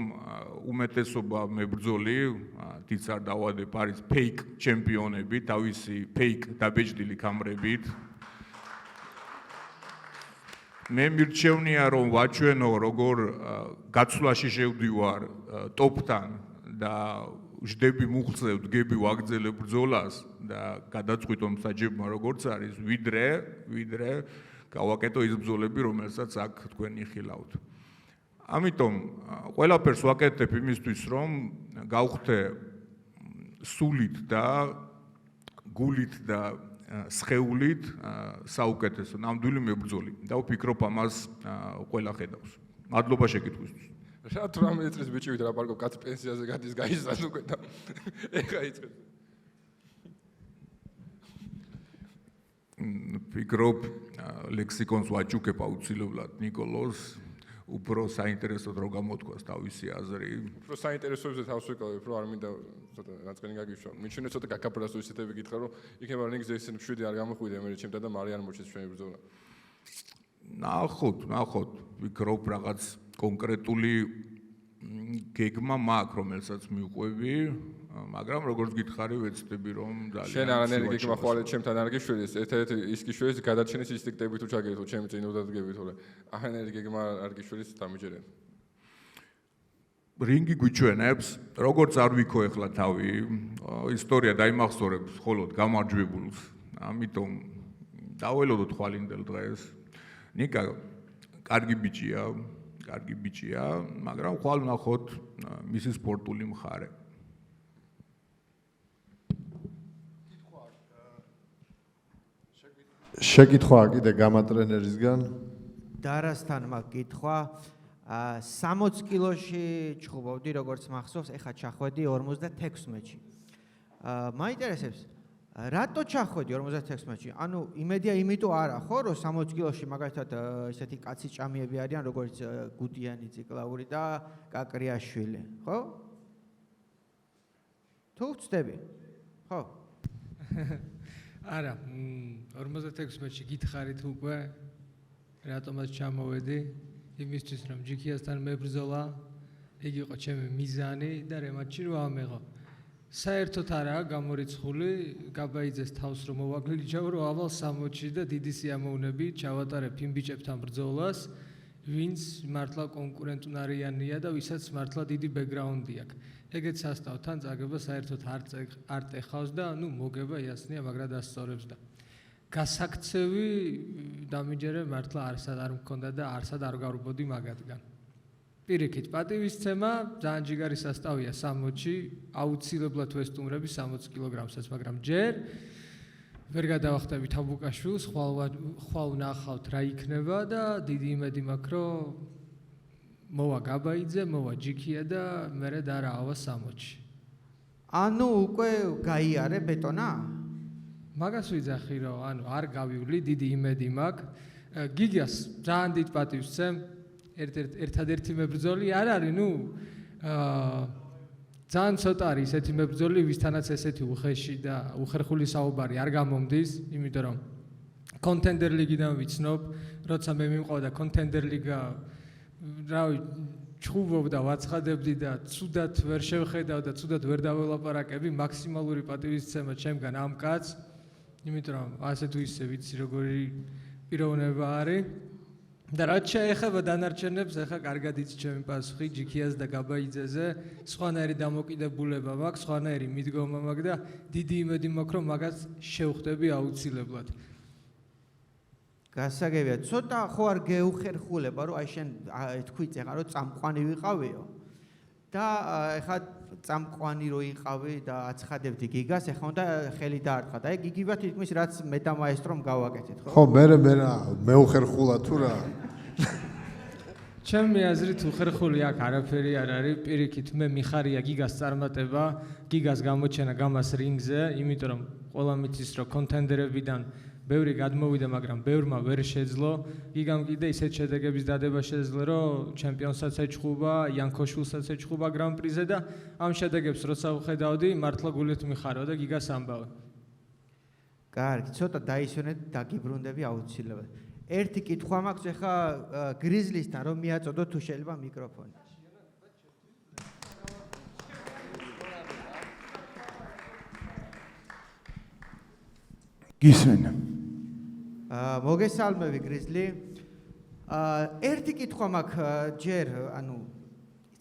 უმეტესობა მებრძოლი, თიც არ დავადებ, არის ფეიქ ჩემპიონები, თავისი ფეიქ დაბეჭდილი კამრებით. მე მირჩევნია რომ ვაჩვენო როგორ გაცვლაში შევდივარ ტოპთან და ჟდები მუხლზე ვდგები ვაგრძელებ ბრძოლას და გადაწყვიტო მსაჯებმა როგორც არის ვიდრე გავაკეთო ის ბრძოლები რომელსაც აქ თქვენ იხილავთ. ამიტომ ყველაფერს ვაკეთებ იმისთვის რომ გავხდე სულით და გულით და სხეულით საუკეთესო ნამდვილი მებრძოლი და ვფიქრობ ამას ყველა ხედავს. მადლობა შეკითხვისთვის. რა 18 წლის ბიჭი ვით რა პარკობ კაც პენსიაზე გადის გაიზარდ უკვე და ეხა იწყებს. ვფიქრობ ლექსიკონს ვაჭუქებ აუცილებლად ნიკოლოს უფრო საინტერესოდ რო გამოთქვას თავისი აზრი. უფრო საინტერესოებზე თავს ვიკავებ, რომ არ მინდა ცოტა ნაწყენი გაგიშვან. მიჩვენე ცოტა გაკაპრასო ისეთები გითხრა, რომ იქნება რინგზე ისინი 7 არ გამოხვიდე მე ჩემთან და მარიან მოჩეს ჩვენი ბრძოლა. ნახოთ, ვიქრობ რაღაც კონკრეტული გეგმა მაქვს, რომელსაც მივყვევი, მაგრამ როგორც გითხარი, ვეცდები რომ ძალიან შენ არანაირი გეგმა ხვალე ჩემთან არ გიშვედეს, ერთ-ერთი ის გიშვედეს გადარჩენის ინსტინქტები თუ ჩაგეთო ჩემი წინ უდადგები თორე არანაირი გეგმა არ გიშვედეს დამიჯერენ. რინგი გვიჩვენებს, როგორც არ ვიქო ეხლა თავი, ისტორია დაიმახსოვრებს მხოლოდ გამარჯვებულს, ამიტომ დაველოდოთ ხვალინდელ დღეს. ნიკა კარგი ბიჭია, მაგრამ ხვალ ვნახოთ მისი სპორტული მხარე. შეკითხვა კიდე გამატრენერისგან. დარასთან მაქვს კითხვა. 60 კილოში ჩხუბობდი, როგორც მახსოვს, ეხლა ჩახვედი 56-ში. მაინტერესებს, რატო ჩახვედი 56-ში? ანუ იმედია იმიტომ არა, ხო, რომ 60 კილოში მაგალითად ესეთი კაცი ჭამიები არიან, როგორც გუდიანი, ციკლაური და კაკრიაშვილი, ხო? თუ ვწდები? ხო. არა, 56-ში გითხარით უკვე რატომაც ჩამოვედი, იმისთვის რომ ჯიქიასთან მებრძოლა, იგი იყო ჩემი მიზანი და რემატჩი რო ამეღო. საერთოდ არაა გამორიცხული, გაბაიძეს თავს რომ მოვაგლიჯავრო ავალ 60-ში და დიდი სიამოვნები ჩავატარებ იმ ბიჭებთან ბრძოლას, ვინც მართლა კონკურენტუნარიანია და ვისაც მართლა დიდი ბექგრაუნდი აქვს. ეგეთ სასტავთან წაგება საერთოდ არ ტეხავს და მოგება იასნია, მაგრამ დასწორებს და გასაქცევი დამიჯერე მართლა არსად არ მქონდა და არსად არ გავრბოდი მაგათგან. პირიქით, პატივისცემა ძალიან ჯიგარი სასტავია 60-ში, აუცილებლად ვესტუმრები 60 კილოგრამსაც, მაგრამ ჯერ ვერ გადავახტებით აბუკაშვილს, ხვალ ვნახავთ რა იქნება და დიდი იმედი მაქვს, რომ მოვა გაბაიძე, მოვა ჯიქია და მერე დარაავა 60-ში. ანუ უკვე გაიარე ბეტონა? მაგას ვიძახი, რომ არ გავივლი, დიდი იმედი მაქვს. გიგას ძალიან დიდ პატივს ვცემ. ერთადერთი მებრძოლი არ არის, ძალიან ცოტა არის ესეთი მებრძოლი, ვისთანაც ესეთი უხეში და უხერხული საუბარი არ გამომდის, იმიტომ რომ კონტენდერ ლიგიდან ვიცნობ, როცა მე მიმყავდა კონტენდერ ლიგა, რავი, ჩხუბობდა, ვაცხადებდი და ცუდად ვერ შევხედავ და ცუდად ვერ დაველაპარაკები, მაქსიმალური პატივისცემა ჩემგან ამ კაცს, იმიტომ რომ ასე თუ ისე ვიცი როგორი პიროვნება არის. და რაც შეეხება დანარჩენებს, ახლა კარგად იცი ჩემი პასუხი ჯიქიას და გაბაიძეზე, სხვანაირი დამოკიდებულება მაქვს, სხვანაირი მიდგომა მაქვს და დიდი იმედი მაქვს, რომ მაგას შევხვდები აუცილებლად. გასაგებია, ცოტა ხო არ გეუხერხულება, რომ აი შენ თქვი წეღა, რომ წამყვანი ვიყავიო. და ახლა წამყვანი რო იყავი და აცხადებდი გიგას, ახლა უნდა ხელი დაარტყა. და აი გიგივა თითქმის რაც მე და მაესტრომ გავაკეთეთ, ხო? ხო, მე მეუხერხულა თუ რა. ჩემი აზრით უხერხული აქ არაფერი არ არის, პირიქით მე მიხარია გიგას წარმატება, გიგას გამოჩენა გამას რინგზე, იმიტომ რომ ყველა მიცის რომ კონტენდერებიდან ბევრი გადმოვიდა, მაგრამ ბევრმა ვერ შეძლო. გიგამ კიდე ისეთ შედეგების დადება შეძლო, რომ ჩემპიონსაც ეჩხუბა, იანქოშვილსაც ეჩხუბა გრან-პრიზე და ამ შედეგებს როცა ვხედავდი, მართლა გულით მიხარო და გიგას ამბავი. კარგი, ცოტა დაისვენეთ, დაგიბრუნდები აუცილებლად. ერთი კითხვა მაქვს ახლა გრიზლისთან, რომ მიაწოდო თუ შეიძლება მიკროფონი. გისმენ. მოგესალმები გრიზლი. ერთი კითხვა მაქვს ჯერ,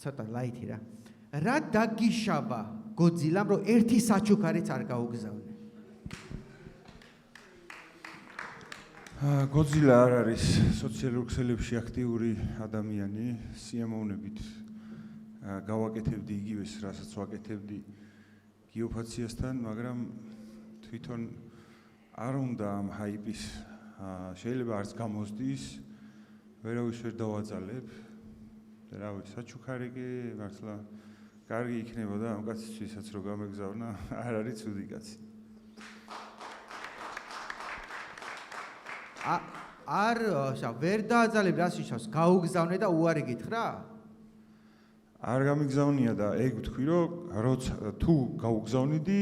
ცოტა ლაითი რა. რა დაგიშავა გოძილამ, რომ ერთი საჩუქარიც არ გაუგზავნე? გოძილა არ არის სოციალურ ქსელებში აქტიური ადამიანი, სიამოვნებით გავაკეთებდი იგივეს, რასაც ვაკეთებდი გიოფაციასთან, მაგრამ თვითონ არ უნდა ამ ჰაიპის შეიძლება არც გამოსდის, ვერავის ვერ დავაძალებ. რავი, საჩუქარი კი მართლა კარგი იქნება და ამ კაცისთვისაც რო გამეგზავნა, არ არის ცუდი კაცი. ვერ დააძალებ რას ნიშნავს? გაუგზავნე და უარი გითხრა? არ გამიგზავნია და ეგ ვთქვი, რომ როცა თუ გაუგზავნიდი,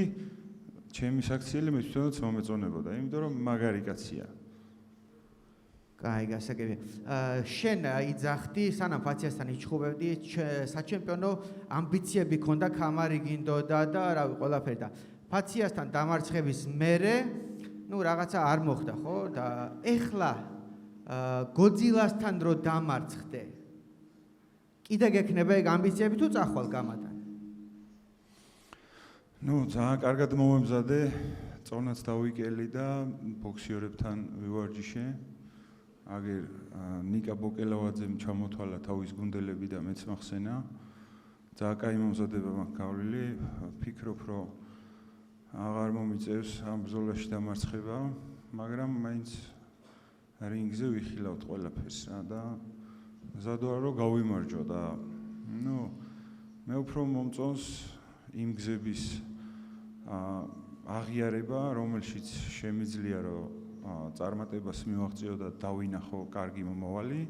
ჩემი საქციელი მე თვითონაც მომეწონებოდა, იმიტომ რომ მაგარი კაცია. კაი, გასაგებია. შენ იძახდი, სანამ ფაციასთან იჩხუბებდი, საჩემპიონო ამბიციები ქონდა, ქამარი გინდოდა და რავი, ყველაფერი და ფაციასთან დამარცხების მერე, რაღაცა არ მოხდა, ხო? და ეხლა გოძილასთან რო დამარცხდე, კიდე გექნება ეგ ამბიციები თუ წახვალ გამათან? ძალიან კარგად მომემზადე, წონაც დავიკელი და ბოქსიორებთან ვივარჯიშე. აგერ ნიკა ბოკელავაძემ ჩამოთვალა თავის გუნდელები და მეც მახსენა. ძალიან კაი მომზადება მაქვს გავლილი, ფიქრობ, რომ აღარ მომიწევს ამ ბრძოლაში დამარცხება, მაგრამ მაინც რინგზე ვიხილავთ ყველაფერს რა და მზადვარ რომ გავიმარჯვა და მე უფრო მომწონს იმ გზების აღიარება, რომელშიც შემიძლია რომ წარმატებას მივაღწიო და დავინახო კარგი მომავალი,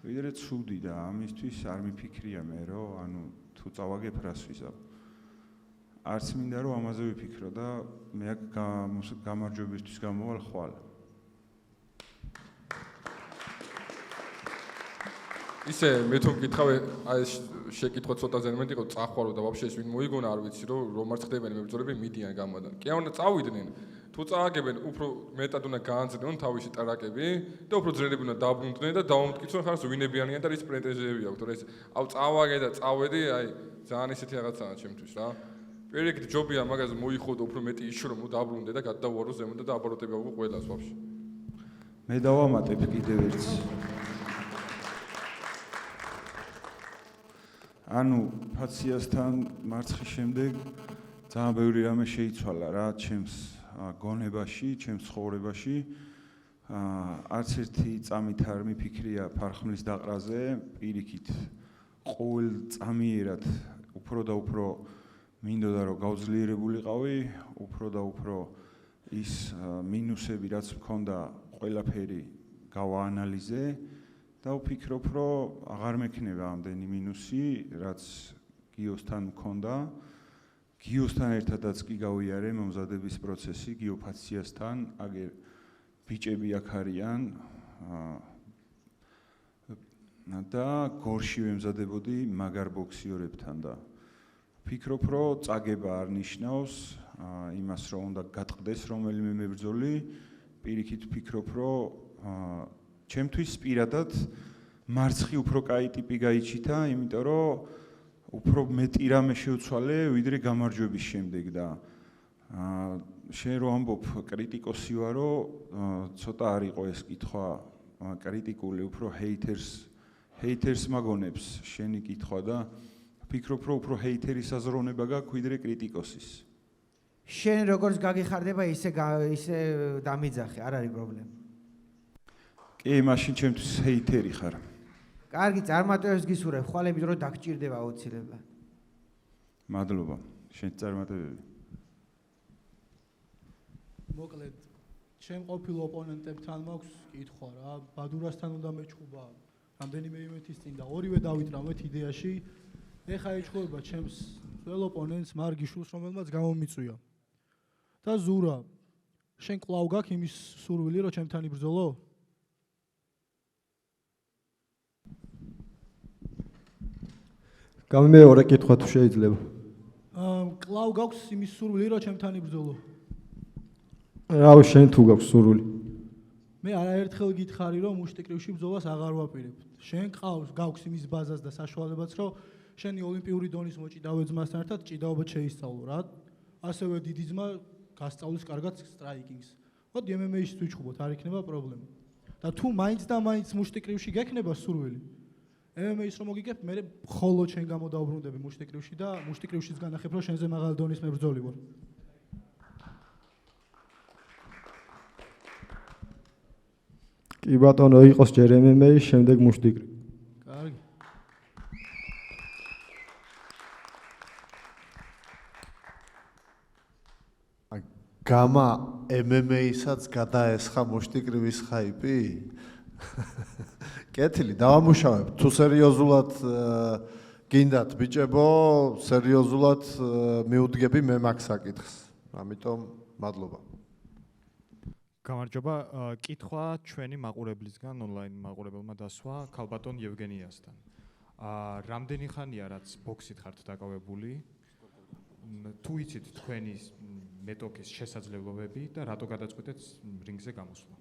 ვიდრე ცუდი და ამისთვის არ მიფიქრია მე რომ თუ წავაგებ რას ვიზავ. არც მინდა რომ ამაზე ვიფიქრო და მე აქ გამარჯვებისთვის გამოვალ ხვალ. ისე მე თუ მკითხავ აი შეკითხვა ცოტა ზემოთ იყო წახვალო და ვაფშე ის ვინ მოიგონა არ ვიცი რომ არ ხდებიან მებრძოლები მიდიან გამოდან. კი არ უნდა წავიდნენ. თუ წააგებენ უფრო მეტად უნდა გაანძნეონ თავისი ტრაკები და უფრო ძნელები უნდა დაბრუნდნენ და დაუმტკიცონ ხარს ვინებიანიან და რის პრეტენზიები აქვს. თორე ეს აუ წავაგე და წავედი აი ძალიან ისეთი რაღაცაა ჩემთვის რა. პირიქით ჯობია მაგაზე მოიხოდო უფრო მეტი იშო რომ დაბრუნდე და გადავარო ზემოთ და აბაროტები აღვო ყველას ვაფშე. მე დავამატებ კიდევ ერთს. ანუ ფაციასთან მარცხის შემდეგ ძალიან ბევრი რამე შეიცვალა რა ჩემს გონებაში, ჩემს ცხოვრებაში. არც ერთი წამით არ მიფიქრია ფარხმლის დაყრაზე, პირიქით ყოველ წამიერად უფრო და უფრო მინდოდა რომ გავძლიერებულიყავი, უფრო და უფრო ის მინუსები რაც მქონდა ყველაფერი გავაანალიზე და ვფიქრობ რომ აღარ მექნება ამდენი მინუსი რაც გიოსთან მქონდა. გიოსთან ერთადაც კი გავიარე მომზადების პროცესი გიოფაციასთან, აგერ ბიჭები აქ არიან და გორში ვემზადებოდი მაგარ ბოქსიორებთან და ვფიქრობ რომ წაგება არ ნიშნავს იმას რომ უნდა გატყდეს რომელიმე მებრძოლი, პირიქით ვფიქრობ რომ ჩემთვის პირადად მარცხი უფრო კაი ტიპი გაიჩითა, იმიტომ რომ უფრო მეტი რამე შევცვალე ვიდრე გამარჯვების შემდეგ და შენ რო ამბობ კრიტიკოსი ვარო, ცოტა არ იყო ეს კითხვა კრიტიკული, უფრო ჰეითერს მაგონებს შენი კითხვა და ვფიქრობ რომ უფრო ჰეითერის აზროვნება გაქვს ვიდრე კრიტიკოსის. შენ როგორც გაგიხარდება ისე დამიძახე, არ არის პრობლემა. კი, მაშინ ჩემთვის ჰეითერი ხარ. კარგი, წარმატებებს გისურვებ, ხვალებით რომ დაგჭირდება აუცილებლად. მადლობა, შენ წარმატებები. მოკლედ, ჩემ ყოფილ ოპონენტებთან მაქვს კითხვა რა, ბადურასთან უნდა მეჩხუბა რამდენიმე იმეთის წინ და ორივე დავიტრავეთ იდეაში. ეხა ეჩხუბება ჩემს ძველ ოპონენტს მარგიშულს, რომელმაც გამომიწვია. და ზურა, შენ კვლავ გაქვს იმის სურვილი, რომ ჩემთან იბრძოლო? გამიმეორე კითხვა თუ შეიძლება. კვლავ გაქვს იმის სურვილი, რომ ჩემთან იბრძოლო? რავი, შენ თუ გაქვს სურვილი. მე არაერთხელ გითხარი, რომ მუშტიკრივში ბრძოლას აღარ ვაპირებ. შენ გაქვს იმის ბაზას და საშუალებაც, რომ შენი ოლიმპიური დონის მოჭიდავე ძმასთან ერთად ჭიდაობად შეისწავლო რა. ასევე დიდი ძმა გასწავლის კარგად სტრაიკინგს. მოდი MMA-ში ვიჩხუბოთ, არ იქნება პრობლემა. და თუ მაინც და მაინც მუშტიკრივში გექნება სურვილი, MMA-ს რომ მოგიგებ, მე მხოლოდ შენ გამოდაუბრუნდები მუშტიკრივში და მუშტიკრივშიც განახებ, რომ შენზე მაღალი დონის მებრძოლი ვარ. კი ბატონო, იყოს ჯერ MMA-ი, შემდეგ მუშტიკრი. კარგი. გამა MMA-საც გადაესხა მუშტიკრივის ხაიპი? კეთილი, დავამუშავებ. თუ სერიოზულად გინდათ ბიჭებო, სერიოზულად მიუდგები მე მაგ საკითხს. ამიტომ მადლობა. გამარჯობა, კითხვა ჩვენი მაყურებლისგან, ონლაინ მაყურებელმა დასვა ქალბატონ ევგენიასთან. რამდენი ხანია რაც ბოქსით ხართ დაკავებული? თუ იცით თქვენი მეტოქის შესაძლებლობები და რატო გადაწყვეტეთ რინგზე გამოსვლა?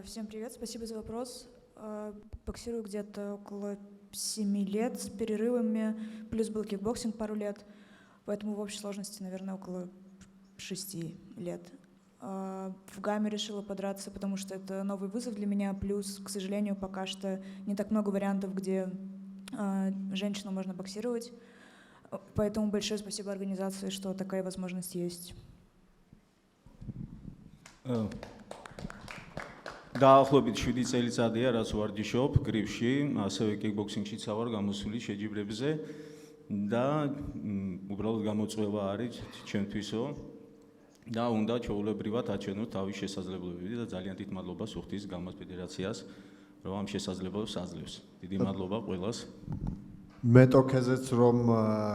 Всем привет, спасибо за вопрос. Боксирую где-то около 7 лет с перерывами, плюс был кикбоксинг пару лет, поэтому в общей сложности, наверное, около 6 лет. В гамме решила подраться, потому что это новый вызов для меня, плюс, к сожалению, пока что не так много вариантов, где женщину можно боксировать, поэтому большое спасибо организации, что такая возможность есть. დაახლოებით 7 წელიწადია რაც ვარჯიშობ გრიფში, ასევე კიკბოქსინგშიც ავარ გამოსული შეჯიბრებზე და უბრალოდ გამოწვევა არის ჩემთვისო და უნდა ჩვეულებრივად აჩვენოთ თავის შესაძლებლობები და ძალიან დიდ მადლობას უხდის გამას ფედერაციას, რომ ამ შესაძლებლობას აძლევს. დიდი მადლობა ყველას. მეტოქეზეც რომ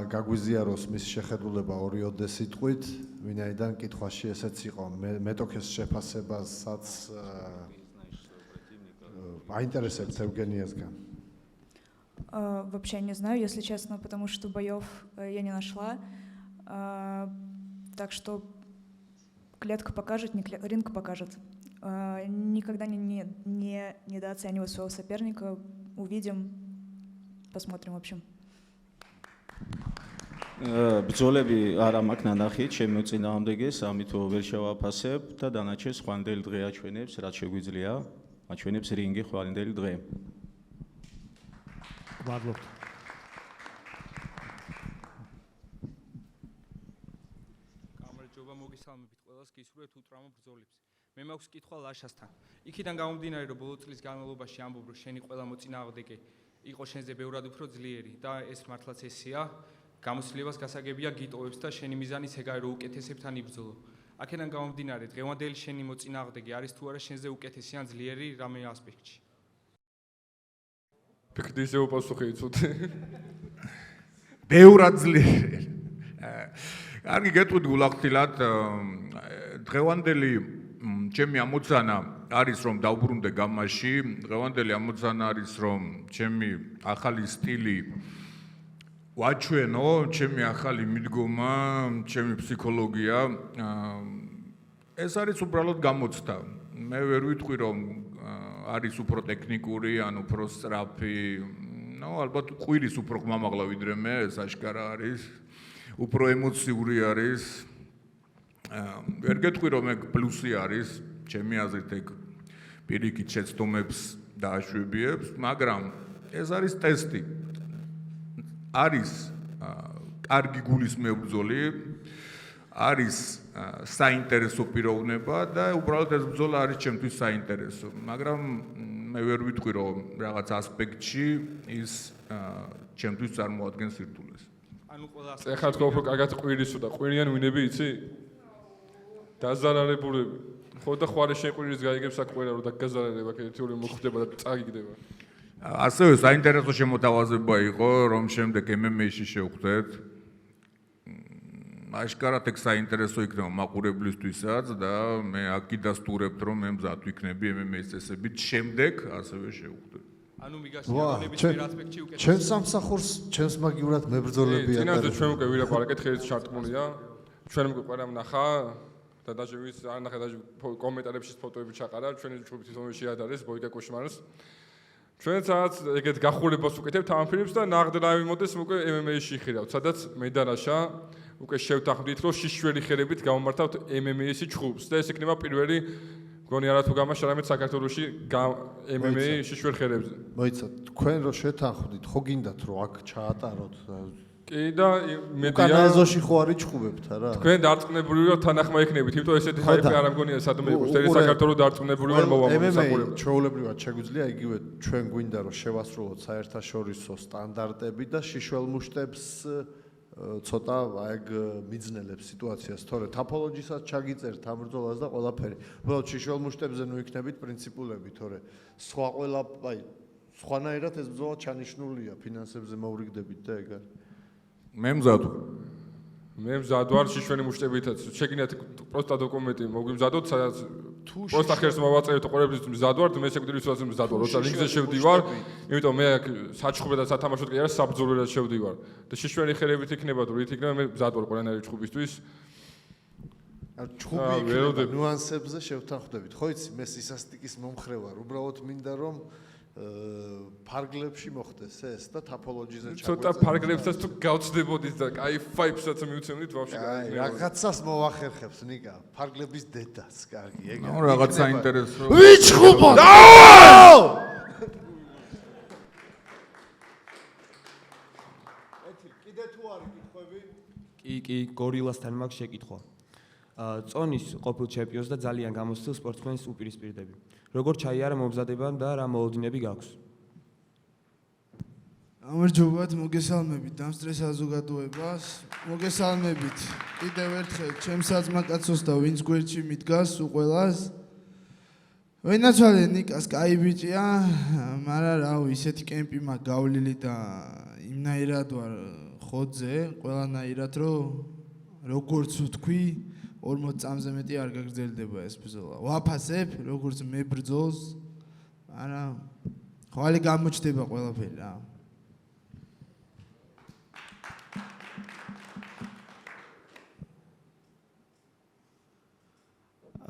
გაგვიზიაროს მის შეხედულება 2-ოდე სიტყვით, ვინაიდან კითხვაში ესეც იყო მეტოქეს შეფასებასაც აინტერესებთ ევგენიასგან. Вообще не знаю, если честно, потому что боев я не нашла. Так что клетка покажет, ринг покажет. Никогда не недооцениваю своего соперника. Увидим, посмотрим, в общем. ბრძოლები არ მაქვს ნანახი, ჩემი წინააღმდეგეს, ამიტომ ვერ შევაფასებ და დანარჩენს ხვანდელი დღე აჩვენებს, რაც შეგვიძლია, აჩვენებს რინგი ხვანდელი დღე. მადლობთ. გამარჯობა, მოგესალმებით ყველას, გისურვებთ უთრავო ბრძოლებს. მე მაქვს კითხვა ლაშასთან. იქიდან გამომდინარე, რომ ბოლო წლის განმავლობაში ამბობ, რომ შენი ყველა მოწინააღმდეგე იყო შენზე ბევრად უფრო ძლიერი და ეს მართლაც ესეა. გამოცდილებას გასაგებია გიტოვებს და შენი მიზანიც ეგაა, რომ უკეთესებთან იბრძოლო. აქედან გამომდინარე, დღევანდელი შენი მოწინააღმდეგე არის თუ არა შენზე უკეთესი ან ძლიერი რამე ასპექტში? ფიქრდისე უპასუხე იცოდი. ბევრად ძლიერი. კარგი გეტყვით გულახდილად, დღევანდელი ჩემი ამოცანა არის რომ დავბრუნდე გამაში, დღევანდელი ამოცანა არის რომ ჩემი ახალი სტილი ვაჩვენო, ჩემი ახალი მიდგომა, ჩემი ფსიქოლოგია. ეს არის უბრალოდ გამოცდა. მე ვერ ვიტყვი რომ არის უფრო ტექნიკური ან უფრო სწრაფი. ალბათ ყვირის უფრო ხმამაღლა ვიდრე მე, ეს აშკარა არის. უფრო ემოციური არის. ვერ გეტყვი რომ ეგ პლუსი არის, ჩემი აზრით ეგ პირიქით შეცდომებს დააშვებიებს, მაგრამ ეს არის ტესტი. არის კარგი გულის მებრძოლი, არის საინტერესო პიროვნება და უბრალოდ ეს ბრძოლა არის ჩემთვის საინტერესო, მაგრამ მე ვერ ვიტყვი რომ რაღაც ასპექტში ის ჩემთვის წარმოადგენს სირთულეს. ანუ ყველა ეხლა თქვა უფრო კარგად ყვირისო და ყვირიან ვინები იცი? დაზარალებულები. ხო და ხوارე შეყვირის გაიგებს აქ ყველა რომ დაგაზარალება კეთილი მოხდება და წაგიგდება. ასევე საინტერესო შემოთავაზება იყო რომ შემდეგ MMA-ში შევხვდეთ. აშკარად ეგ საინტერესო იქნება მაყურებლისთვისაც და მე აქ გიდასტურებთ რომ მე მზად ვიქნები MMA-ის წესებით შემდეგ ასევე შევხვდეთ. ანუ მიგაშია ნებისმიერ ასპექტში უკეთესი. ჩემ სამსახურს, ჩემს მაგივრად მებრძოლები აკეთებენ. წინასწარ ჩვენ უკვე ვილაპარაკეთ ხელით ჩარტყმულია. ჩვენ უკვე ყველა ნახა და დაჟე ვის არ ნახა დაჟე კომენტარებში ფოტოები ჩაყარა, ჩვენი ჯგუფი თვითონ შეადარეს ბოიკა კოშმარს. ჩვენც რაღაც ეგეთ გახურებას უკეთებთ ამ ფილმს და ნაღდლავი მოდეს უკვე MMA-ში ხირავთ, სადაც მედარაშა უკვე შევთანხმდით რომ შიშველი ხელებით გამომართავთ MMA-ში ჩხუბს და ეს იქნება პირველი გონი არა თუ გამაშ არამედ საქართველოში MMA შიშველ ხელებზე. მოიცა, თქვენ რო შეთანხმდით, ხო გინდათ რომ აქ ჩაატაროთ? კი და მედია უკანაზოში ხო არის ჩხუბებთ არა? თქვენ დარწმუნებული ვართ თანახმა იქნებით, იმიტომ ესეთი ჰაიპი არ ამგონია სადმე იყოს. თერი საქართველოს დარწმუნებული ვარ მოვამოწმებული. ჩვეულებრივად შეგვიძლია იგივე ჩვენ გვინდა რომ შევასრულოთ საერთაშორისო სტანდარტები და შიშველ მუშტებს ცოტა ეგ მიძნელებს სიტუაციას, თორე თაპოლოგისაც ჩაგიწერთ ამ ბრძოლას და ყველაფერი. უბრალოდ შიშველ მუშტებზე ნუ იქნებით პრინციპულები, თორე სხვა ყველა, აი, სხვანაირად ეს ბრძოლა ჩანიშნულია, ფინანსებზე მოვრიგდებით და ეგ არის. მე მზად მე მზად ვარ შიშველი მუშტებითაც. შეგინათ პროსტა დოკუმენტი მოგვიმზადოთ, სადაც პროსტა ხერს მოვაწერეთ ყურებლის მზად ვარ, მე შეგვიძლია მზად ვარ, როცა ლინკზე შევდივარ, იმიტომ მე აქ საჩხუბე და სათამაშოდ კი არა, საბრძოლველად შევდივარ. და შიშველი ხელებით იქნება თუ რით იქნება, მე მზად ვარ ყველანაირი ჩხუბისთვის. ჩხუბი იქნება ნუანსებზე შევთანხმდებით. ხო იცი, მე სისასტიკის მომხრე ვარ, უბრალოდ მინდა რომ ფარგლებში მოხდეს ეს და თაპოლოგიზე ჩაგვეწევთ. ცოტა ფარგლებსაც თუ გავწდებოდით და კაი ფაიფსაც მივცემდით ვაფშე კაი, რაღაცას მოახერხებს ნიკა, ფარგლების დედას, კარგი, ეგ. ნუ რაღაც საინტერესო. ვიჩხუბოთ! კიდე თუ არის კითხვები? კი, გორილასთან მაქვს შეკითხვა. წონის ყოფილ ჩემპიონს და ძალიან გამოცდილ სპორტსმენს უპირისპირდები. როგორ ჩაიარა მომზადება და რა მოლოდინები გაქვს? გამარჯობათ, მოგესალმებით დამსწრე საზოგადოებას. მოგესალმებით კიდევ ერთხელ ჩემს საძმაკაცოს და ვინც გვერდში მიდგას უყველას. ვენაცვალე ნიკას კაი ბიჭია, მაგრამ რავი, ისეთი კემპი მაქვს გავლილი და იმნაირად ვარ ხოძე, ყველანაირად რომ როგორც ვთქვი, 40 წამზე მეტი არ გაგრძელდება ეს ბრძოლა. ვაფასებ, როგორც მე ბრძოლს, მაგრამ ხვალე გამოჩდება ყველაფერი რა.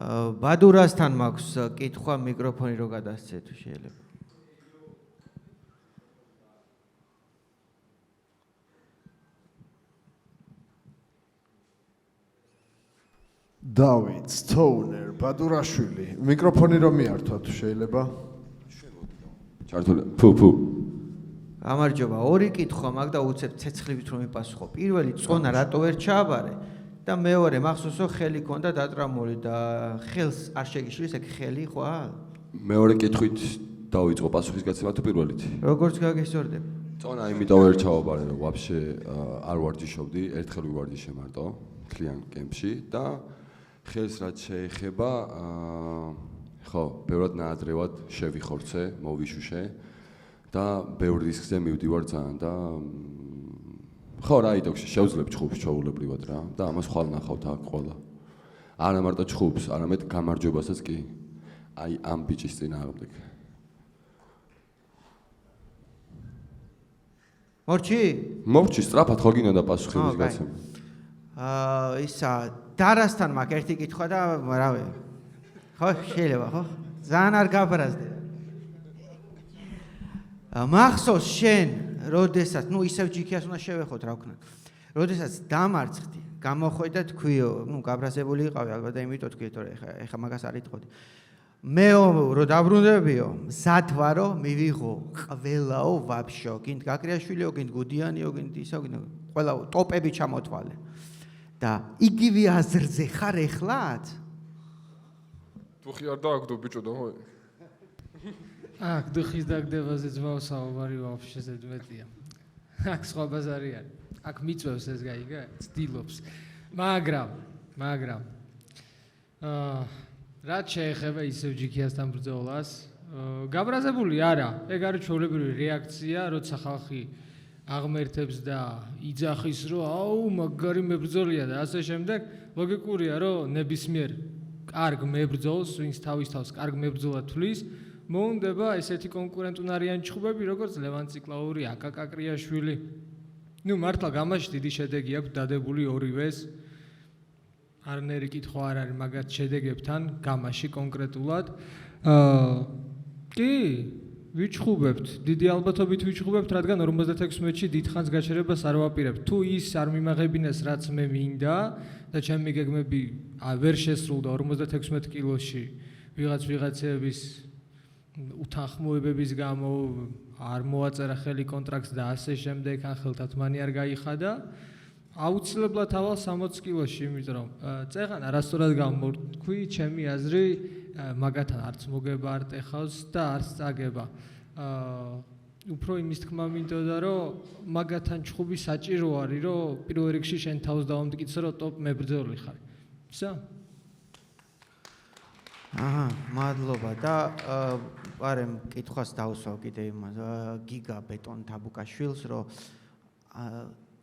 ბადურასთან მაქვს კითხვა მიკროფონი რო გადასცე თუ შეიძლება. დავით სტოუნერ ბადურაშვილი მიკროფონი რომ მიართვა თუ შეიძლება. ჩართული ფუ გამარჯობა, ორი კითხვა მაქვს და უცებ ცეცხლივით რომ მიპასუხო. პირველი წონა რატო ვერ ჩააბარე და მეორე მახსოვსო ხელი ქონდა დატრამული და ხელს არ შეგიშლის ეგ ხელი ხვალ? მეორე კითხვით დავიწყო პასუხის გაცემა თუ პირველით? როგორც გაგესწორდება? წონა იმიტომ ვერ ჩავაბარე რომ ვაფშე არ ვარჯიშობდი, ერთხელ ვივარჯიშე მარტო მთლიან კემპში და ხელს რაც შეეხება ხო, ბევრად ნაადრევად შევიხორცე, მოვიშუშე და ბევრ რისკზე მივდივარ ძალიან და ხო რა იდოქში შევძლებ ჩხუბს ჩაულებრივად რა და ამას ხვალ ნახავთ აქ ყველა. არა მარტო ჩხუბს, არამედ გამარჯვებასაც კი. აი ამ ბიჭის წინააღმდეგ. მორჩი? მორჩი სწრაფად ხო გინდა პასუხი მის გაცემა. ისა დარასთან მაქვს ერთი კითხვა და რავი. ხო, შეიძლება ხო? ძალიან არ გაბრაზდე. მახსოვს შენ როდესაც, ნუ ისევ ჯიქიას უნდა შევეხოთ რა ვქნა. როდესაც დამარცხდი, გამოხვედა თქვიო, ნუ გაბრაზებული იყავი ალბათ და იმიტომ თქვი, თორე ეხა მაგას არ იტყოდი. მე რო დაბრუნდებიო, მზად ვარო, მივიღო ყველაო ვაფშო, გინდ გაკრიაშვილიო, გინდ გუდიანიო, გინდ ისო, გინდ ყველა ტოპები ჩამოთვალე. და იგივე აზრზე ხარ ეხლაც? დუხი არ დააგდო ბიჭო და ხო? აქ დუხის დაგდებაზე ძმაო საუბარი ვაფშე ზედმეტია. აქ სხვა ბაზარი არის. აქ მიწვევს ეს გაიგე, ცდილობს. მაგრამ რაც შეეხება ისევ ჯიქიასთან ბრძოლას, გაბრაზებული არა, ეგ არის ჩვეულებრივი რეაქცია, როცა ხალხი აღმერთებს და იძახის, რომ აუ მაგარი მებრძოლია და ასე შემდეგ, ლოგიკურია, რომ ნებისმიერ კარგ მებრძოლს, ვინც თავის თავს კარგ მებრძოლად თვლის, მოუნდება ესეთი კონკურენტუნარიანი ჩხუბები, როგორც ლევან ციკლაური, აკა კაკრიაშვილი. ნუ მართლა გამაში დიდი შედეგი აქვს დადებული ორივეს. არნერი კითხვა არ არის მაგათ შედეგებთან გამაში კონკრეტულად. კი, ვიჩხუბებთ, დიდი ალბათობით ვიჩხუბებთ, რადგან 56 მეტრში დიდხანს გაჩერებას არ ვაპირებთ. თუ ის არ მიმაღებინეს, რაც მე მინდა და ჩემი გეგმები ვერ შესრულდა 56 კილოში ვიღაცების უთანხმოებების გამო არ მოაწერა ხელი კონტრაქტს და ასე შემდეგ, ან ხელთათმანი არ გაიხადა. აუცილებლად ავალ 60 კილოში, იმიტომ რომ წეღან არასწორად გამოვთქვი, ჩემი აზრი მაგათან არც მოგება არ ტეხავს და არც წაგება. უფრო იმის თქმა მინდოდა, რომ მაგათან ჩხუბი საჭირო არის, რომ პირველ რიგში შენ თავს დავამტკიცო, რომ ტოპ მებრძოლი ხარ. ვსა? მადლობა და პარემ კითხვას დავსვავ კიდე იმას გიგა ბეტონ თაბუკაშვილს, რომ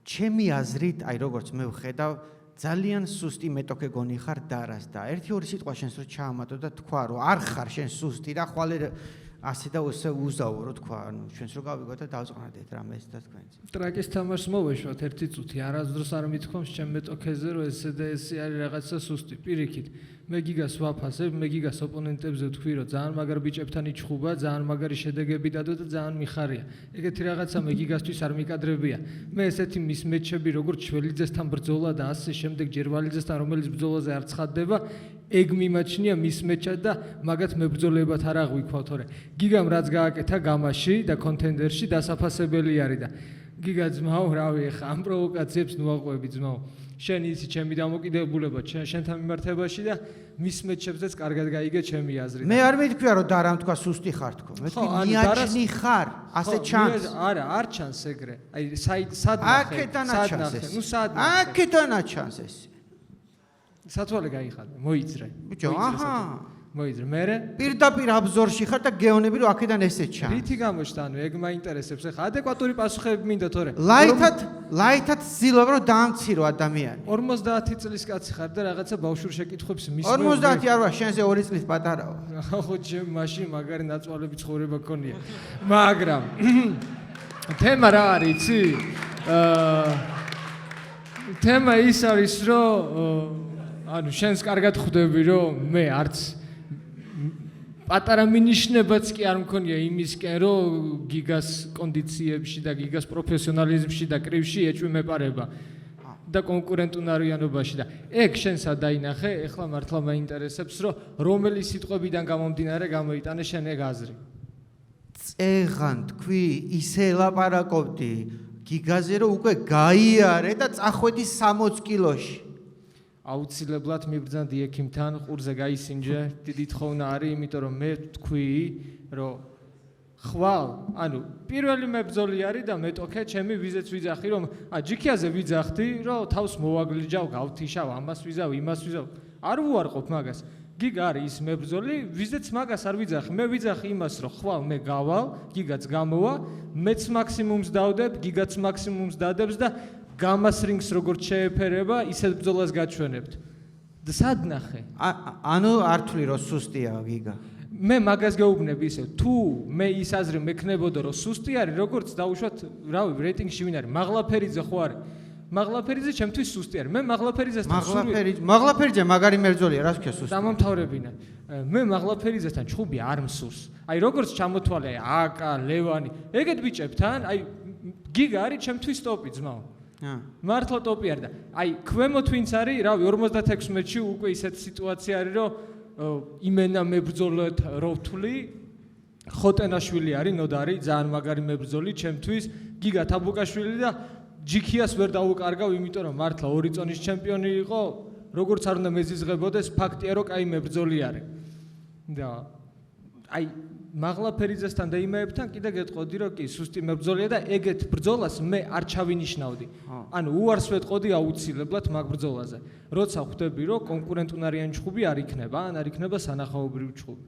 ჩემი აზრით, აი როგორც მე ვხედავ, ძალიან სუსტი მეტოქე გონი ხარ დარას და ერთი-ორი სიტყვა შენს რო ჩაამატო და თქვა, რომ არ ხარ შენ სუსტი და ხვალე ასე და უსე უზაო რო თქვა, ანუ ჩვენს რო გავიგოთ და დავწყნადეთ რამეს და თქვენს. ტრაკის თამაშს მოვეშვათ ერთი წუთი, არასდროს არ მithქვამს ჩემ მეტოქეზე, რომ ესე და ესე არის რაღაცა სუსტი. პირიქით, მე გიგას ვაფასებ, მე გიგას ოპონენტებზე ვთქვი, რომ ძალიან მაგარ ბიჭებთან იჩხუბა, ძალიან მაგარი შედეგები დადო და ძალიან მიხარია. ეგეთი რაღაცა მე გიგასთვის არ მიკადრებია. მე ესეთი მის მეჩები, როგორც შველიძესთან ბრძოლა და ასე შემდეგ ჯერვალიძესთან, რომელიც ბრძოლაზე არ ცხადდება, ეგ მიმაჩნია მის მეჩად და მაგათ მებრძოლებად არ აღვიქვა, თორე გიგამ რაც გააკეთა გამაში და კონტენდერში დასაფასებელი არის და გიგა ძმაო, რავი, ხა ამ პროვოკაციებს ნუაყვები ძმაო. შენ იცი ჩემი დამოკიდებულება შენთან მიმართებაში და მის მეჩებზეც კარგად გაიგე ჩემი აზრი. მე არ მეთქვია რომ დარამ თქვა სუსტი ხარ თქო. მე თქვი მიაჩნი ხარ, ასე ჩანს. არა, არ ჩანს ეგრე. აი სად ნახე? ნუ სად ნახე? აქედანა ჩანს ეს. სათვალე გაიხადე, მოიძრე. ბიჭო, აჰა. მოიძრე მერე პირდაპირ აბზორში ხარ და გეონები რომ აქედან ესე ჩან. რითი გამოჩნდა ანუ ეგ მაინტერესებს ახლა ადეკვატური პასუხები მინდა თორე ლაითად ზილობ რომ დაამცირო ადამიანი. 50 წლის კაცი ხარ და რაღაცა ბავშვურ შეკითხვებს მისმევ 50 არ ვარ შენზე 2 წლის პატარაა. ხო ჩემ მაშინ მაგარი ნაწვალები ცხოვრება გქონია მაგრამ თემა რა არის იცი თემა ის არის რომ ანუ შენს კარგად ხვდები რომ მე არც პატარა მინიშნებაც კი არ მქონია იმისკენ რომ გიგას კონდიციებში და გიგას პროფესიონალიზმში და კრივში ეჭვი მეპარება და კონკურენტუნარიანობაში და ეგ შენსა დაინახე ეხლა მართლა მაინტერესებს რომ რომელი სიტყვებიდან გამომდინარე გამოიტანე შენ ეგ აზრი წეღან თქვი ისე ლაპარაკობდი გიგაზე რომ უკვე გაიარე და წახვედი 60 კილოში აუცილებლად მიბრძანდი ექიმთან ყურზე გაისინჯე დიდი თხოვნა არის იმიტომ რომ მე თქვი რომ ხვალ ანუ პირველი მებრძოლი არის და მეტოქე ჩემი ვიზეც ვიძახი რომ ჯიქიაზე ვიძახდი რომ თავს მოვაგლიჯავ გავთიშავ ამას ვიზავ იმას ვიზავ არ უარყოფ მაგას გიგა არის ის მებრძოლი ვიზეც მაგას არ ვიძახი მე ვიძახი იმას რომ ხვალ მე გავალ გიგაც გამოვა მეც მაქსიმუმს დავდებ გიგაც მაქსიმუმს დადებს და გამას რინგს როგორც შეეფერება ისეთ ბრძოლას გაჩვენებთ და სად ნახე ანუ არ თვლი რომ სუსტია გიგა მე მაგას გეუბნები ისე თუ მე ის აზრი მექნებოდა რომ სუსტი არის როგორც დაუშვათ რავი რეიტინგში ვინ არის მაღლაფერიძე ხო არის მაღლაფერიძე ჩემთვის სუსტი არის მე მაღლაფერიძესთან მაღლაფერიძე მაგარი მებრძოლია რას ქვია სუსტი დამამთავრებინა მე მაღლაფერიძესთან ჩხუბი არ მსურს აი როგორც ჩამოთვალე აკა ლევანი ეგეთ ბიჭებთან აი გიგა არის ჩემთვის ტოპი ძმაო მართლა ტოპი არის და აი ქვემოთ ვინც არის რავი 56-ში უკვე ისეთ სიტუაცია არის რომ იმენა მებრძოლად რო ვთვლი ხოტენაშვილი არის ნოდარი ძალიან მაგარი მებრძოლი ჩემთვის გიგა თაბუკაშვილი და ჯიქიას ვერ დაუკარგავ იმიტომ რომ მართლა 2 წონის ჩემპიონი იყო როგორც არ უნდა მეზიზღებოდეს ფაქტია რომ კაი მებრძოლი არის და აი მაღლაფერიძესთან და იმეებთან კიდე გეტყოდი რომ კი სუსტი მებრძოლია და ეგეთ ბრძოლას მე არ ჩავინიშნავდი ანუ უარს ვეტყოდი აუცილებლად მაგ ბრძოლაზე როცა ხვდები რომ კონკურენტუნარიანი ჩხუბი არ იქნება ან არ იქნება სანახაობრივი ჩხუბი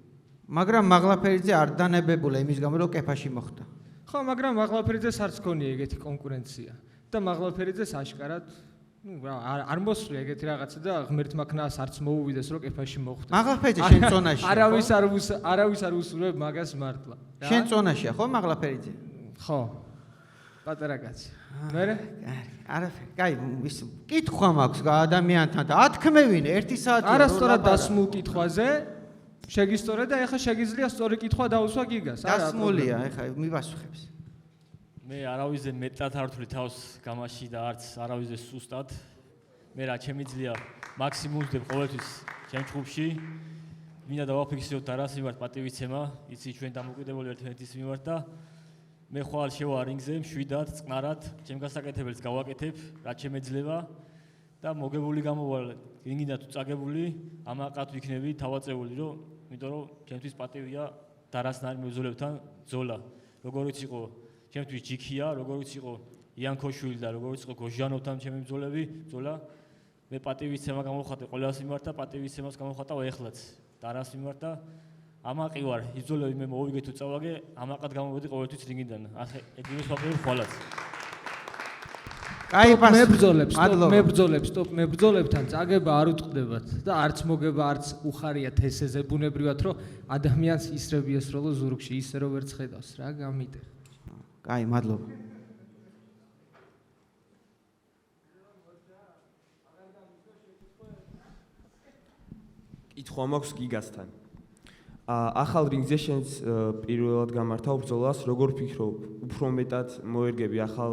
მაგრამ მაღლაფერიძე არ დანებებულა იმის გამო რომ კეფაში მოხდა ხო მაგრამ მაღლაფერიძეს არც ქონია ეგეთი კონკურენცია და მაღლაფერიძეს აშკარად ну არ მოსვლია ეგეთი რაღაცა და ღმერთმა ქნას არც მოუვიდეს რომ კეფაში მოხვდეს მაღლაფერიძე შენ წონაში არავის არ უსურვებ მაგას მართლა შენ წონაშია ხო მაღლაფერიძე ხო პატარა კაცი მერე არაფერი კაი ის კითხვა მაქვს ადამიანთან და ათქმევინე 1 საათი არასწორად დასმულ კითხვაზე შეგისწორე და ეხლა შეგიძლია სწორი კითხვა დაუსვა გიგას დასმულია ეხლა მივასუხებს მე არავისზე მეტად არ ვთვლი თავს გამაში და არც არავისზე სუსტად მე რა შემიძლია მაქსიმუმს ვდებ ყოველთვის ჩემ ჯგუფში მინდა დავაფიქსიროთ არას მიმართ პატივისცემა იცი ჩვენ დამოკიდებული ერთმანეთის მიმართ და მე ხვალ შევა რინგზე მშვიდად წყნარად ჩემ გასაკეთებელს გავაკეთებ რაც შემეძლება და მოგებული გამოვალ რინგიდან თუ წაგებული ამაყად ვიქნები თავაწეული რომ იმიტომ რომ ჩემთვის პატივია დარასნარი მებრძოლებთან ბრძოლა როგორიც იყო ჩემთვის ჯიქია როგორიც იყო იანქოშვილი და როგორიც იყო გოჟანოვთან ჩემი ბრძოლები ბრძოლა მე პატივისცემა გამოვხატე ყველას მიმართ და პატივისცემას გამოვხატავ ეხლაც დარას მიმართ და ამაყი ვარ იბრძოლები მე მოვიგე თუ წავაგე ამაყად გამოვედი ყოველთვის რინგიდან ახლა ეგრევე ვაფრთხილებ ხვალაც კაი მებრძოლებს მებრძოლებთან წაგება არ უტყდებათ და არც მოგება არც უხარიათ ესეზე ბუნებრივად რომ ადამიანს ისრები ესროლო ზურგში ისე რომ ვერ ცხედავს რა გამიტეხ კაი მადლობა კითხვა მაქვს გიგასთან ახალ რინგზე შენს პირველად გამართავ ბრძოლას როგორ ფიქრობ უფრო მეტად მოერგები ახალ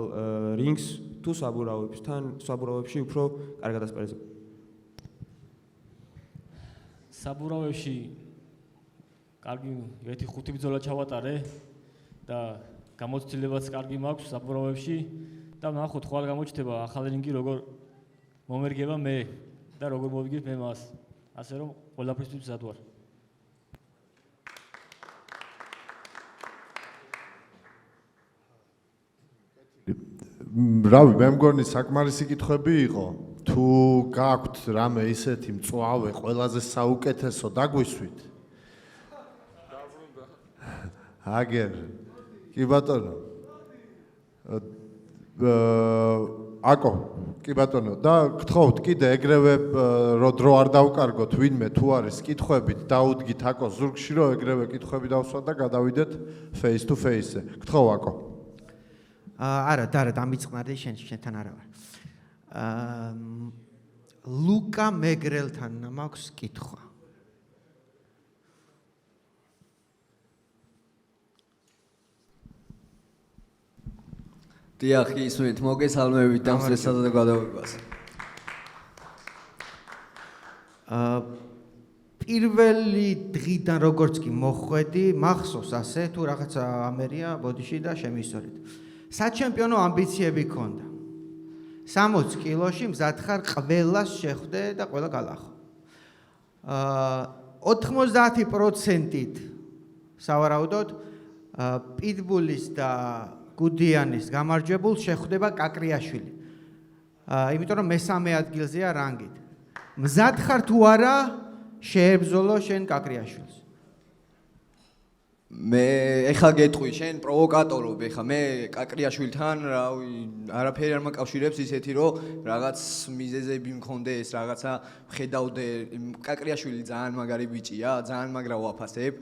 რინგს თუ საბურავებში უფრო კარგად ასპარეზობ საბურავებში კარგი 1-5 ბრძოლა ჩავატარე და გამოცდილებაც კარგი მაქვს საბურავებში და ნახოთ ხვალ გამოჩნდება ახალი რინგი როგორ მომერგება მე და როგორ მოვიგებ მე მას ასე რომ ყველაფრისთვის მზად ვარ რავი მე მგონი საკმარისი კითხვები იყო თუ გაქვთ რამე ისეთი მწვავე ყველაზე საუკეთესო დაგვისვით აგერ. კი ბატონო. აკო, კი ბატონო და გთხოვთ კიდე ეგრევე დრო არ დავკარგოთ ვინმე თუ არის კითხვებით დაუდგით აკო ზურგში რომ ეგრევე კითხვები დავსვათ და გადავიდეთ face to face-ზე. გთხოვ აკო. არა, დარა დამიწყნარი შენთან არა ვარ. ლუკა მეგრელთან მაქვს კითხვა. დიახ, ისმით, მოგესალმებით დამსწრესად და გადავებას. პირველი დღიდან როგორც კი მოხვედი, მახსოვს ასე თუ რაღაცა ამერია ბოდიში და შემისწორეთ. საჩემპიონო ამბიციები ქონდა. 60 კილოში მზად ხარ ყველას შეხვდე და ყველა გალახო. 90%-ით სავარაუდოდ პიტბულის და გუდიანის გამარჯვებულ შეხვდება კაკრიაშვილი. იმიტომ რომ მესამე ადგილზეა რანგით. მზად ხარ თუ არა შეებრძოლო შენ კაკრიაშვილს? მე ეხა გეტყვი, შენ პროვოკატორობ, ეხა მე კაკრიაშვილთან, რავი, არაფერი არ მაკავშირებს ისეთი, რომ რაღაც მიზეზები მქონდეს, რაღაცა ხედავდე, კაკრიაშვილი ძალიან მაგარი ბიჭია, ძალიან მაგრა ვაფასებ.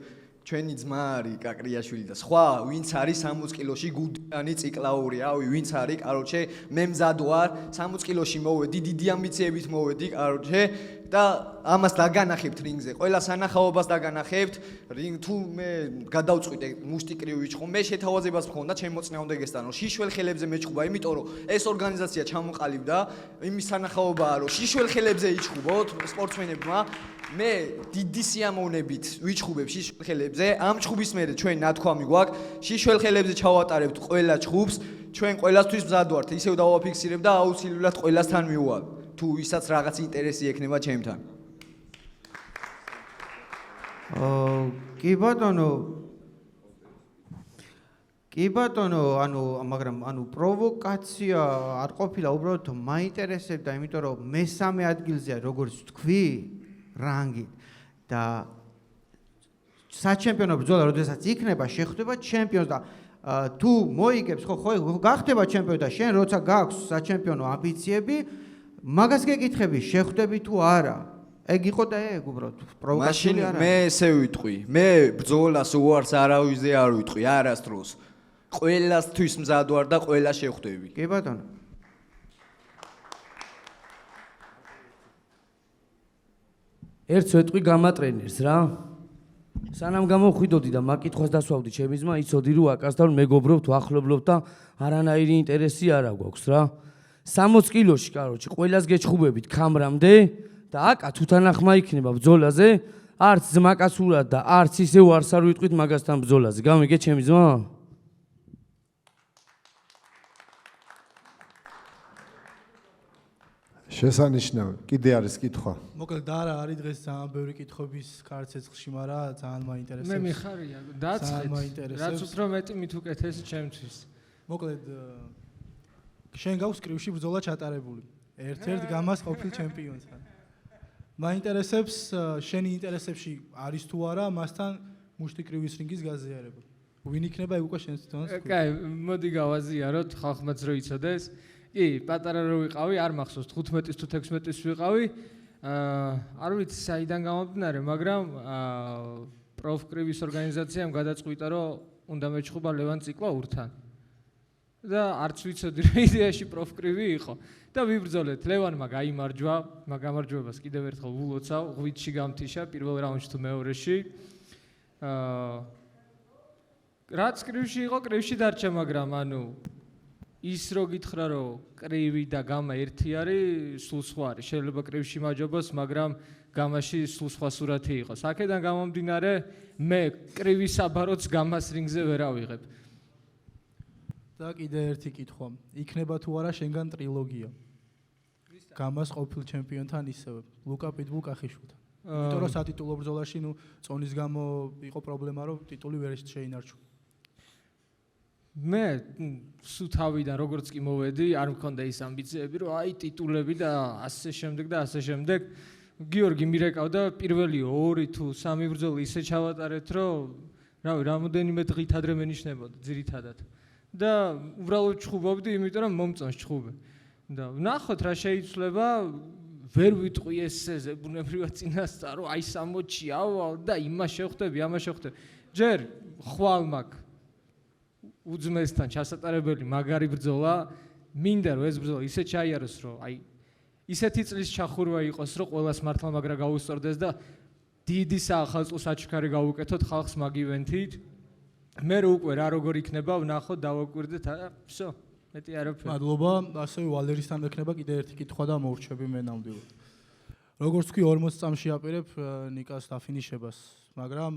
ჩვენი ძმა არის კაკრიაშვილი და სხვა ვინც არის 60 კილოში გუდიანი ციკლაური, რავი, ვინც არის, კაროჩე, მე მზად ვარ, 60 კილოში მოვედი, დიდი ამბიციებით მოვედი, კაროჩე და ამას დაგანახებთ რინგზე. ყველა სანახაობას დაგანახებთ. რინგ თუ მე გადავწყვიტე მუშტიკრივ ვიჩხო, მე შეთავაზებას მქონდა, ჩემ მოწინააღმდეგე გესტანო. შიშველ ხელებზე მეჩხუბა, იმიტომ რომ ეს ორგანიზაცია ჩამოყალიბდა, იმის სანახაობაა, რომ შიშველ ხელებზე იჩხუბოთ სპორტსმენებმა. მე დიდი სიამოვნებით ვიჩხუბებ შიშველ ხელებზე. ამ ჩხუბის მერე ჩვენ ნათქვამი გვაქვს, შიშველ ხელებზე ჩავატარებთ ყველა ჩხუბს, ჩვენ ყველასთვის მზად ვართ. ისევ დავაფიქსირებ და აუცილებლად ყველასთან მივალ. თუ ვისაც რაღაც ინტერესი ექნება ჩემთან. კი ბატონო, მაგრამ პროვოკაცია არ ყოფილა, უბრალოდ მაინტერესებდა, იმიტომ რომ მესამე ადგილზეა, როგორც თქვი, რანგით და საჩემპიონო ბრძოლა, როდესაც იქნება, შეხვდება ჩემპიონს და თუ მოიგებს, ხო გახდება ჩემპიონი და შენ როცა გაქვს საჩემპიონო ამბიციები, მაგას გეკითხები, შეხვდები თუ არა? ეგ იყო და ეგ უბრალოდ პროვოკაცია არა. მე ესე ვიტყვი, მე ბრძოლას უარს არავისზე არ ვიტყვი, არასდროს. ყველასთვის მზად ვარ და ყველა შეხვდები. კი ბატონო. ერთს ვეტყვი გამატრენერს რა. სანამ გამოვხვიდოდი და მაკითხვას დასვავდი ჩემი ძმა, იცოდი რომ აკასთან მეგობრობთ, ვახლობთ და არანაირი ინტერესი არ აქვს რა. 60 კილოში, კაროჩე, ყველას გეჩხუბებით კამრამდე და აკა თუ თანახმა იქნება ბრძოლაზე, არც ძმაკაცურად და არც ისევ არც არ ვიტყვით მაგასთან ბრძოლაზე. გამიგე ჩემი ძმა? შესანიშნავი. კიდე არის კითხვა. მოკლედ და არა არის დღეს ძალიან ბევრი კითხვების კარცეცხლში, მაგრამ ძალიან მაინტერესებს. მე მიხარია, დაწყეთ. რაც უფრო მეტი მით უკეთესი ჩემთვის. მოკლედ შენ გაქვს კრივში ბრძოლა ჩატარებული. ერთ-ერთ გამას ყოფილ ჩემპიონთან. მაინტერესებს შენი ინტერესებში არის თუ არა მასთან მუშტიკრივის რინგის გაზიარება. ვინ იქნება ეგ უკვე შენს თვითონაც? კაი, მოდი გავაზიაროთ, ხალხმაც რო იცოდეს. კი, პატარა რო ვიყავი, არ მახსოვს 15-ის თუ 16-ის ვიყავი. არ ვიცი საიდან გამომდინარე, მაგრამ პროფკრივის ორგანიზაციამ გადაწყვიტა, რომ უნდა მეჩხუბა ლევან ციკლაურთან. და არც ვიცოდი რომ იდეაში პროფკრივი იყო. და ვიბრძოლეთ, ლევანმა გაიმარჯვა, მაგ გამარჯვებას კიდევ ერთხელ ულოცავ, ღვიძლში გამთიშა პირველ რაუნდში თუ მეორეში. რაც კრივში იყო, კრივში დარჩა, მაგრამ ის რო გითხრა რომ კრივი და გამა ერთი არის, სულ სხვა არის. შეიძლება კრივში მაჯობოს, მაგრამ გამაში სულ სხვა სურათი იყოს. აქედან გამომდინარე, მე კრივის საბაროც გამას რინგზე ვერ ავიღებ. და კიდე ერთი კითხვა. იქნება თუ არა შენგან ტრილოგია? გამას ყოფილ ჩემპიონთან ისევე, ლუკა პიტბულ კახიშვილთან. იმიტომ რომ სატიტულო ბრძოლაში, წონის გამო იყო პრობლემა, რომ ტიტული ვერ შეინარჩუნა. მე სულ თავიდან როგორც კი მოვედი, არ მქონდა ის ამბიციები, რომ აი ტიტულები და ასე შემდეგ და ასე შემდეგ. გიორგი მირეკავდა პირველი 2 თუ 3 ბრძოლა ისე ჩავატარეთ, რომ რავი, რამოდენიმე დღით ადრე მენიშნებოდა ძირითადად. და უბრალოდ ჩხუბობდი, იმიტომ რომ მომწონს ჩხუბი. და ვნახოთ რა შეიცვლება, ვერ ვიტყვი ესე ზებუნებრივად წინასწარო, აი 60-ში ავალ და იმას შევხვდები, ამას შევხვდები. ჯერ ხვალ მაქვს უძმესთან ჩასატარებელი მაგარი ბრძოლა, მინდა რომ ეს ბრძოლა ისე ჩაიაროს, რომ აი ისეთი წლის ჩახურვა იყოს, რომ ყველას მართლა მაგრა გაუსწორდეს და დიდი საახალწლო საჩქარი გავუკეთოთ ხალხს მაგ ივენთით. მე უკვე რა როგორ იქნება, ვნახოთ, დავაკვირდეთ, всё. მეტი არაფერი. მადლობა, ასევე ვალერისთან მექნება კიდე ერთი კითხვა და მოურჩები მე ნამდვილად. როგორც თქვი 40 წამში აპირებ ნიკას დაფინიშებას, მაგრამ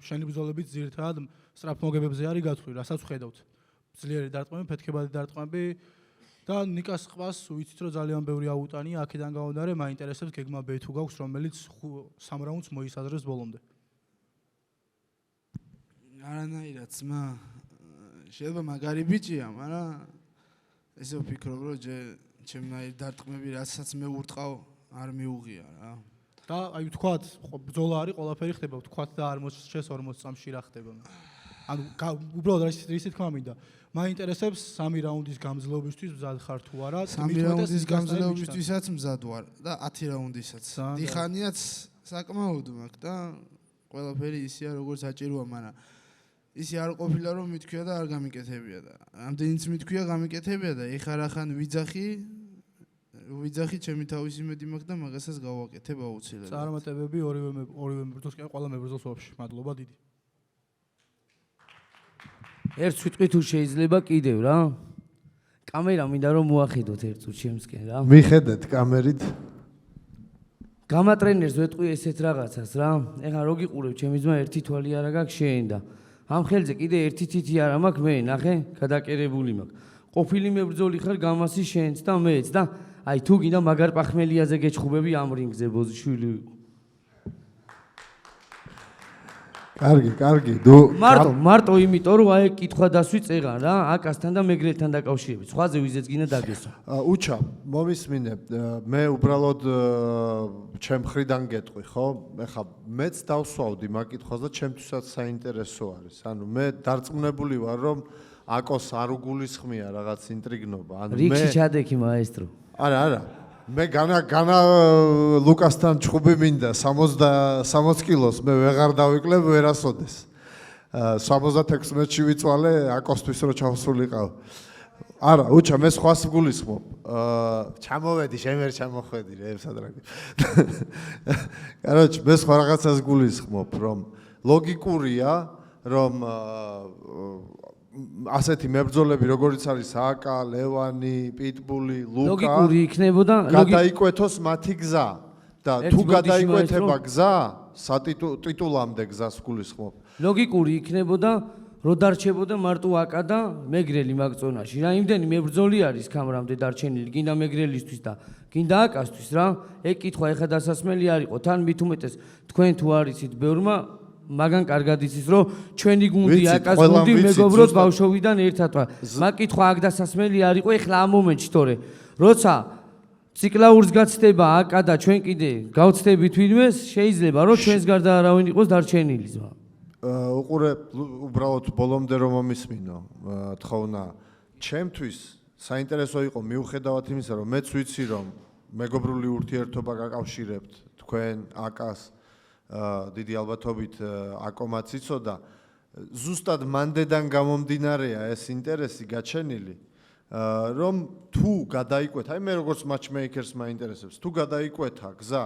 შენი ბრძოლებიც ძირითადად სწრაფმოგებებზე არის გათვლილი, რასაც ვხედავთ. ძლიერი დარტყმები, ფეთქებადი დარტყმები და ნიკას ყბას ვიცით რომ ძალიან ბევრი აუტანია, აქედან გამომდინარე მაინტერესებს გეგმა B თუ გაქვს, რომელიც 3 რაუნდს მოისაზრებს ბოლომდე. არანაირად ძმა, შეიძლება მაგარი ბიჭია, მაგრამ ესე ვფიქრობ რომ ჩემნაირ დარტყმები რასაც მე ვურტყავ არ მიუღია რა. და აი ვთქვათ, ბრძოლა არის, ყველაფერი ხდება, ვთქვათ და არ მოშეს 40 წამში რა ხდება. ანუ უბრალოდ რისი თქმა მინდა. მაინტერესებს 3 რაუნდის გამძლეობისთვის მზად ხარ თუ არა? 3 რაუნდის გამძლეობისთვისაც მზად ვარ და 10 რაუნდისაც. დიხანიაც საკმაოდ მაქვს და ყველაფერი ისეა როგორც საჭიროა, მაგრამ ისე არ ყოფილა რომ მithქვია და არ გამიკეთებია და ამდენიც მithქვია გამიკეთებია და ეხლა რახან ვიძახი ჩემი თავის იმედი მაქვს და მაგასაც გავაკეთებ აუცილებლად. წარმატებები ორივე მებრძოლს, ყველა მებრძოლს ვაფშე. მადლობა დიდი. ერთ სიტყვით თუ შეიძლება კიდევ რა. კამერა მინდა რომ მოახედოთ ერთ წუთს ჩემსკენ რა. მიხედეთ კამერით. გამატრენერს ვეტყვი ესეთ რაღაცას რა. ეხლა რო გიყურებ ჩემი ძმა ერთი თვალი არა გაქვს შენ და ამ ხელზე კიდე ერთი თითი არა მაქვს მე ნახე გადაკერებული მაქვს. ყოფილი მებრძოლი ხარ გამასი შენც და მეც და აი თუ გინდა მაგარ პახმელიაზე გეჩხუბები ამ რინგზე ბოზიშვილი ვიყო. კარგი. მარტო იმიტომ რომ აი კითხვა დასვი წერან რა, აკასთან და მეგრელთან დაკავშირებით. სხვაზე ვიზეც გინდა დაგესვა. უჩა, მომისმინე, მე უბრალოდ ჩემ ხრიდან გეტყვი, ხო? ეხლა მეც დავსვავდი მაგ კითხვას და ჩემთვისაც საინტერესო არის. ანუ მე დარწმუნებული ვარ, რომ აკოს არ უგულისხმია რაღაც ინტრიგნობა. ანუ მე რიგში ჩადექი მაესტრო. არა. მე განა ლუკასთან ჩხუბი მინდა 60 კილოს მე ვეღარ დავიკლებ ვერასოდეს. 76 მეტრში ვიწვალე აკოსთვის რომ ჩავსულიყავ. არა, უჩა მე სხვას ვგულისხმობ. ჩამოვედი, შენ ვერ ჩამოხვედი რე სადრაკი. კაროჩ, მე სხვა რაღაცას ვგულისხმობ, რომ ლოგიკურია, რომ ასეთი მებრძოლები როგორიც არის აკა, ლევანი, პიტბული, ლუკა ლოგიკური იქნებოდა გადაიკვეთოს მათი გზა და თუ გადაიკვეთება გზა სატიტულამდე გზას ვგულისხმობ. ლოგიკური იქნებოდა რო დარჩებოდა მარტო აკა და მეგრელი მაგწონაში. რა იმდენი მებრძოლი არის კამრამდე დარჩენილი, გინდა მეგრელისთვის და გინდა აკასთვის რა. ეგ კითხვა ეხა დასასმელი არ იყო. თან მით უმეტეს თქვენ თუ არიცით ბევრმა მაგან კარგად იცის რომ ჩვენი გუნდი აკას გუნდი მეგობროთ ბავშვობიდან ერთად ვარ. მაგ კითხვა აქ დასასმელი არ იყო ეხლა ამ მომენტში თორე როცა ციკლაურს გაცდება აკა და ჩვენ კიდე გავცდებით ვინმეს შეიძლება რომ ჩვენს გარდა არავინ იყოს დარჩენილი ზმა. უყურე უბრალოდ ბოლომდე რომ მომისმინო თხოვნა ჩემთვის საინტერესო იყო მიუხედავად იმისა რომ მეც ვიცი რომ მეგობრული ურთიერთობა გაკავშირებთ თქვენ აკას დიდი ალბათობით აკომაც იცოდა ზუსტად მანდედან გამომდინარეა ეს ინტერესი გაჩენილი რომ თუ გადაიკვეთა აი მე როგორც матчмეიკერს მაინტერესებს თუ გადაიკვეთა გზა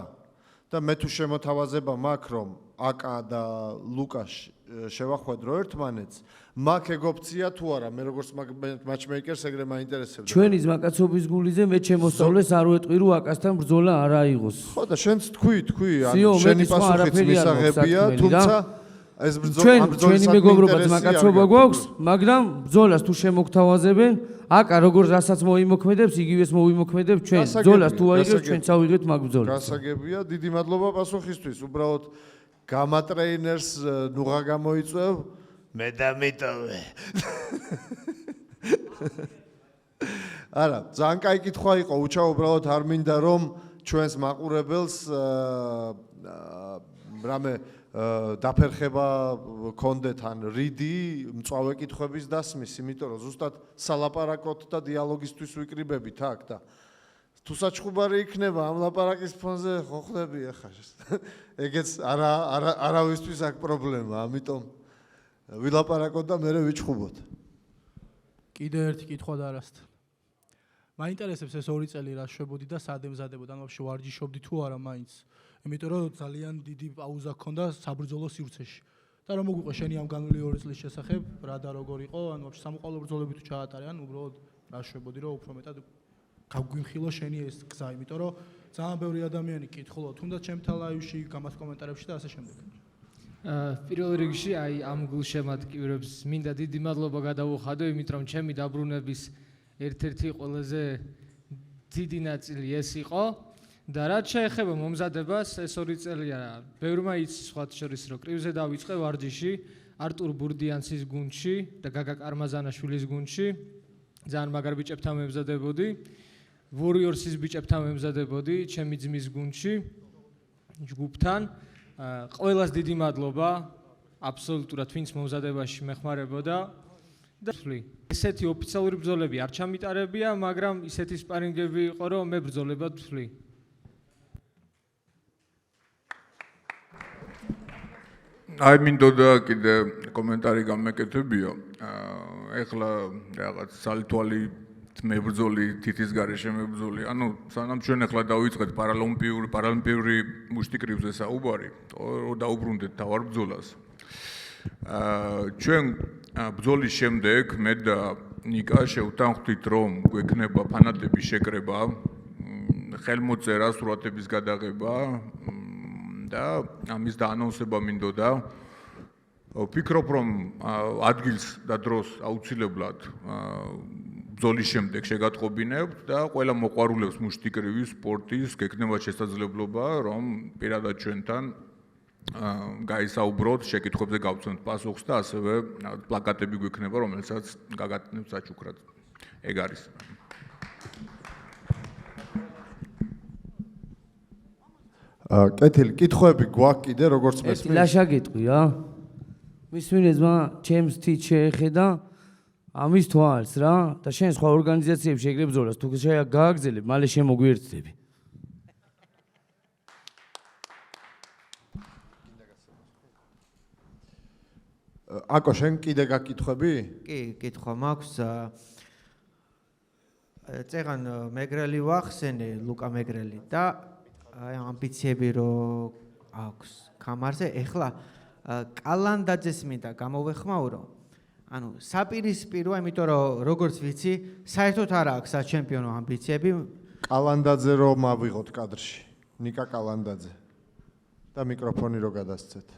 და მე თუ შემოთავაზება მაქვს რომ აკა და ლუკას შევახვედრო ერთმანეთს მაგ ეგ ოფცია თუ არა მე როგორც матчмეიკერს ეგრე მაინტერესებს ჩვენი ზმაკაცობის გულიზე მე ჩემოსწავლეს არ ვეტყვი რომ აკასთან ბრძოლა არ აიღოს ხო და შენც თქვი შენი პასუხიც მისაღებია თუმცა ეს ბრძოლა ჩვენი მეგობრობა ზმაკაცობა გვაქვს მაგრამ ბრძოლას თუ შემოგთავაზებენ აკა როგორ რასაც მოიმოქმედებს იგივეს მოიმოქმედებს ჩვენ ბრძოლას თუ აიღებს ჩვენ წავიღეთ მაგ ბრძოლას გასაგებია დიდი მადლობა პასუხისთვის უბრალოდ გამატრეინერს ნუღა გამოიწვევ მე დამიტოვე არა ძალიან კაი კითხვა იყო უჩა უბრალოდ არ მინდა რომ ჩვენს მაყურებელს რამე დაფერხება კონდეთ ან რიდი მწვავე კითხვების დასმის, იმიტომ რომ ზუსტად სალაპარაკოთ და დიალოგისთვის ვიკრიბებით აქ და თუ საჩხუბარი იქნება ამ ლაპარაკის ფონზე ხო ხდები ახლა ეგეც არავისთვის აქ პრობლემა, ამიტომ ვილაპარაკოთ და მერე ვიჩხუბოთ. კიდე ერთი კითხვა დარასთან. მაინტერესებს ეს 2 წელი რა შვებოდი და სად ემზადებოდა, ან ვაფშე ვარჯიშობდი თუ არა მაინც. იმიტომ რომ ძალიან დიდი პაუზა ჰქონდა საბრძოლო სივრცეში. და რომ მოგვიყვა შენი ამ განვლილი 2 წლის შესახებ, რა და როგორ იყო, ან ვაფშე სამოყვარულო ბრძოლები თუ ჩაატარე, ან უბრალოდ რა შვებოდი რომ უფრო მეტად გავგვიმხილო შენი ეს გზა, იმიტომ რომ ძალიან ბევრი ადამიანი კითხულობ, თუნდაც ჩემთან ლაივში, გამას კომენტარებში და ასე შემდეგ. პირველ რიგში აი ამ გულშემატკივრებს მინდა დიდი მადლობა გადავუხადო, იმით რომ ჩემი დაბრუნების ერთ-ერთი ყველაზე დიდი ნაწილი ეს იყო და რაც შეეხება მომზადებას, ეს 2 წელია ბევრმა იცის სხვათა შორის რომ კრივზე დავიწყე ვარჯიში არტურ ბურდიანცის გუნდში და გაგა კარმაზანაშვილის გუნდში, ძალიან მაგარ ბიჭებთან მემზადებოდი, Warriors-ის ბიჭებთან მემზადებოდი, ჩემი ძმის გუნდში ჯგუფთან. ყველას დიდი მადლობა, აბსოლუტურად ვინც მომზადებაში მეხმარებოდა და ესეთი ოფიციალური ბრძოლები არ ჩამიტარებია, მაგრამ ისეთი სპარინგები იყო, რომ მე ბრძოლებად ვთვლი. აი მინდოდა კიდე კომენტარი გამეკეთებიო. ეხლა რაღაც სალთვალი მებრძოლი, თითის გარეშე მებრძოლი. ანუ სანამ ჩვენ ახლა დავიწყეთ პარალიმპიური მუშტიკრიბზე საუბარი, დაუბრუნდეთ თავარ ბრძოლას. ჩვენ ბრძოლის შემდეგ მე და ნიკა შევთანხმდით, რომ გვექნება ფანატების შეკრება, ხელმოწერა, სურათების გადაღება და ამის დაანონსება მინდოდა. ვფიქრობ, რომ ადგილს და დროს აუცილებლად ბრძოლის შემდეგ შეგატყობინებთ და ყველა მოყვარულებს მუშტიკრივის სპორტის გექნება შესაძლებლობა, რომ პირადად ჩვენთან გაისაუბროთ, შეკითხვებზე გავცემთ პასუხს და ასევე პლაკატები გვექნება, რომელსაც გაგატნებთ საჩუქრად. ეგ არის. კეთილი, კითხვები გვაქვს კიდე, როგორც მესმის? ერთი ლაშა გეტყვი რა. მისმინეძმა ჩემს თით შეეხედა ამის თვალს რა და შენ სხვა ორგანიზაციებში ეგრე ბრძოლას თუ გააგზელებ, მალე შემოგვიერთდები. აკო, შენ კიდე გაკითხები? კი, კითხვა მაქვს. წეგან მეგრელი ვახსენე, ლუკა მეგრელი და აი ამბიციები რო აქვს კამარზე. ეხლა კალანდაძეს მინდა გამოვეხმაურო. ანუ საპირისპიროა, იმიტომ რომ როგორც ვიცი, საერთოდ არ აქვს საჩემპიონო ამბიციები. კალანდაძე რომ ავიღოთ კადრში. ნიკა კალანდაძე. და მიკროფონი რო გადასცეთ.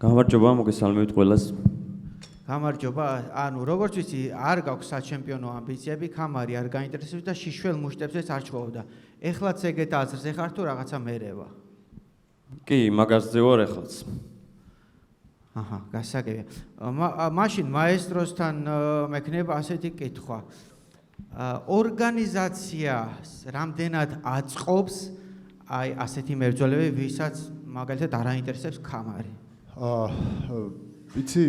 გამარჯობა, მოგესალმებით ყველას. გამარჯობა, ანუ როგორც ვიცი, არ გაქვს საჩემპიონო ამბიციები, კამარი არ გაინტერესებს და შიშველ მუშტებზეც არ ჭყობდა. ეხლაც ეგეთ აზრზე ხარ თუ რაღაცა მერევა? კი, მაგაზზე ვარ ეხლაც. აჰა, გასაგებია. მაშინ მაესტროსთან მექნება ასეთი კითხვა. ორგანიზაციას რამდენად აწყობს აი ასეთი მებრძოლები, ვისაც მაგალითად არ აინტერესებს კამარი? ვიცი,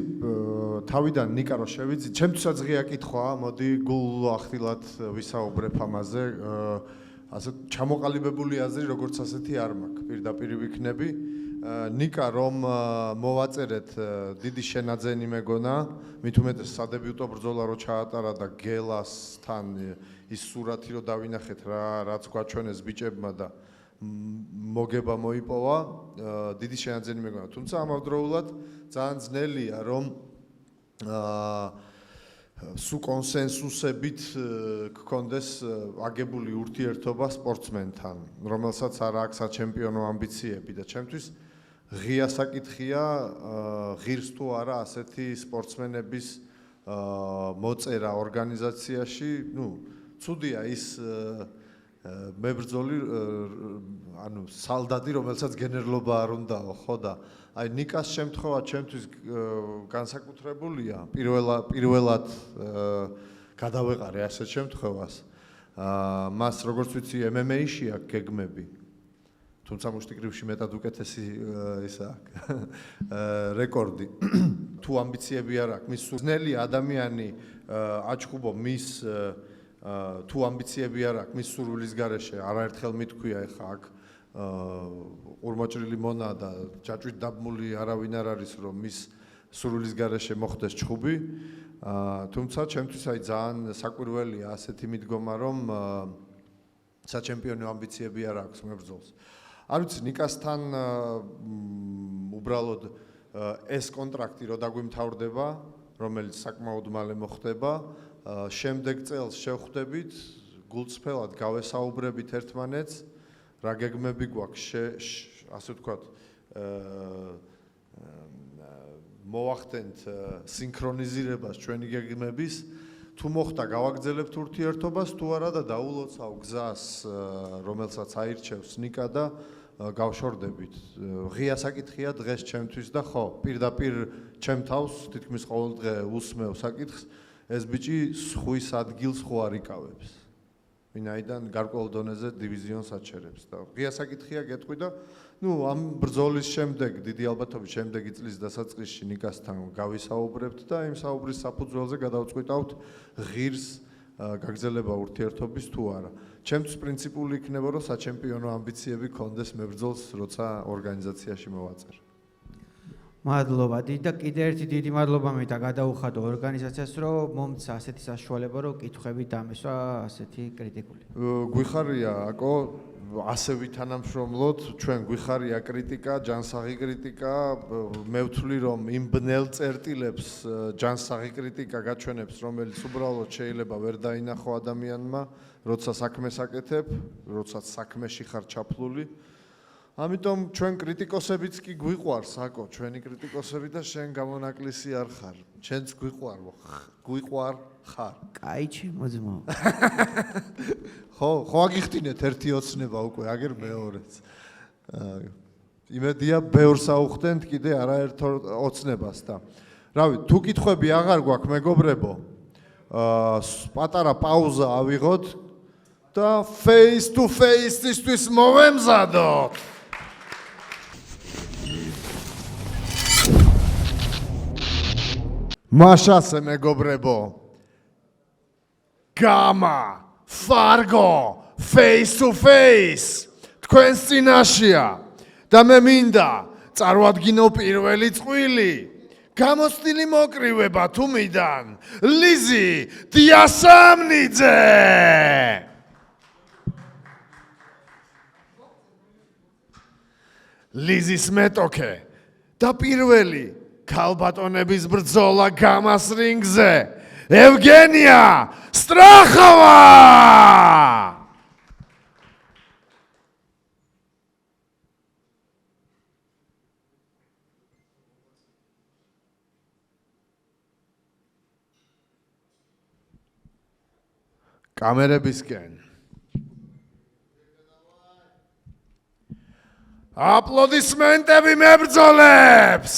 თავიდან ნიკა რო შევიძი, ჩემთვისაც ღია კითხვაა, მოდი გულახდილად ვისაუბრებ ამაზე. ასე ჩამოყალიბებული აზრი როგორც ასეთი არ მაქვს, პირდაპირ ვიქნები. ნიკა რომ მოვაწერეთ დიდი შენაძენი მეგონა, მით უმეტეს სადებიუტო ბრძოლა რო ჩაატარა და გელასთან ის სურათი რო დავინახეთ რაც გვაჩვენეს ბიჭებმა და მოგება მოიპოვა, დიდი შენაძენი მეგონა. თუმცა ამავდროულად ძალიან ძნელია რომ სუ კონსენსუსებით გქონდეს აგებული ურთიერთობა სპორტსმენთან, რომელსაც არ აქვს საჩემპიონო ამბიციები და ჩემთვის ღია საკითხია ღირს თუ არა ასეთი სპორტსმენების მოწერა ორგანიზაციაში, ცუდია ის მებრძოლი, ანუ სალდადი, რომელსაც გენერლობა არ უნდაო, ხო და აი ნიკას შემთხვევა ჩემთვის განსაკუთრებულია. პირველად გადავეყარე ასეთ შემთხვევას. მას როგორც ვიცი MMA-ში აქვს გეგმები. თუმცა მუშტიკრივში მეტად უკეთესი ისა რეკორდი. თუ ამბიციები არ აქვს, მის სულნელი ადამიანი აჩხუბო მის თუ ამბიციები არ აქვს, მის სურვილის გარეშე არაერთხელ მithქვია ეხა აქ ყურმოჭრილი მონა და ჯაჭვით დაბმული არავინ არ არის რომ მის სურვილის გარეშე მოხდეს ჩხუბი. თუმცა ჩემთვის აი ძალიან საკვირველია ასეთი მიდგომა რომ საჩემპიონო ამბიციები არ აქვს მებრძოლს. არ ვიცი ნიკასთან უბრალოდ ეს კონტრაქტი რო დაგვიმთავრდება, რომელიც საკმაოდ მალე მოხდება, შემდეგ წელს შევხვდებით, გულწრფელად გავესაუბრებით ერთმანეთს, რა გეგმები გვაქვს, ასე ვთქვათ, მოვახდენთ სინქრონიზირებას ჩვენი გეგმების, თუ მოხდა გავაგრძელებთ ურთიერთობას, თუ არა და დაულოცავ გზას, რომელსაც აირჩევს ნიკა და გავშორდებით. ღია საკითხია დღეს ჩემთვის და ხო, პირდაპირ ჩემ თავს თითქმის ყოველ დღე უსმევ საკითხს, ეს ბიჭი სხვის ადგილს ხო არ იკავებს. ვინაიდან გარკვეულ დონეზე დივიზიონს აჩერებს და ღია საკითხია გეტყვი და ამ ბრძოლის შემდეგ, დიდი ალბათობით შემდეგი წლის დასაწყისში ნიკასთან გავისაუბრებთ და იმ საუბრის საფუძველზე გადავწყვიტავთ ღირს გაგრძელება ურთიერთობის თუ არა. ჩემთვის პრინციპული იქნება, რომ საჩემპიონო ამბიციები გქონდეს მებრძოლს, როცა ორგანიზაციაში მოვაწერ. მადლობა და კიდე ერთი დიდი მადლობა მე და გადაუხადო ორგანიზაციას, რომ მომცა ასეთი საშუალება, რომ კითხვები დამესვა ასეთი კრიტიკული. გვიხარია აკო ასე ვითანამშრომლოთ, ჩვენ გვიხარია კრიტიკა, ჯანსაღი კრიტიკა, მე ვთვლი რომ იმ ბნელ წერტილებს ჯანსაღი კრიტიკა გაჩვენებს, რომელიც უბრალოდ შეიძლება ვერ დაინახო ადამიანმა, როცა საქმეს აკეთებ, როცა საქმეში ხარ ჩაფლული. ამიტომ ჩვენ კრიტიკოსებიც კი გვიყვარს, აკო, ჩვენი კრიტიკოსები და შენ გამონაკლისი არ ხარ. ჩვენც გვიყვარ ხარ. კაი ჩემო ძმაო. ხო აგიხტინეთ ერთი ოცნება უკვე, აგერ მეორეც. იმედია ბევრს აუხდენთ კიდე არაერთ ოცნებას და. რავი, თუ კითხვები აღარ გვაქვს მეგობრებო, პატარა პაუზა ავიღოთ და face to face-ისთვის მოვემზადოთ. მაშასე მეგობრებო, გამა, ფარგო, face to face, თქვენს წინაშია და მე მინდა წარვადგინო პირველი წყვილი, გამოცდილი მოკრივება თუმიდან, ლიზი დიასამნიძე. ლიზის მეტოქე და პირველი ქალბატონების ბრძოლა გამას რინგზე ევგენია სტრახოვა. კამერებისკენ აპლოდისმენტები მებრძოლებს.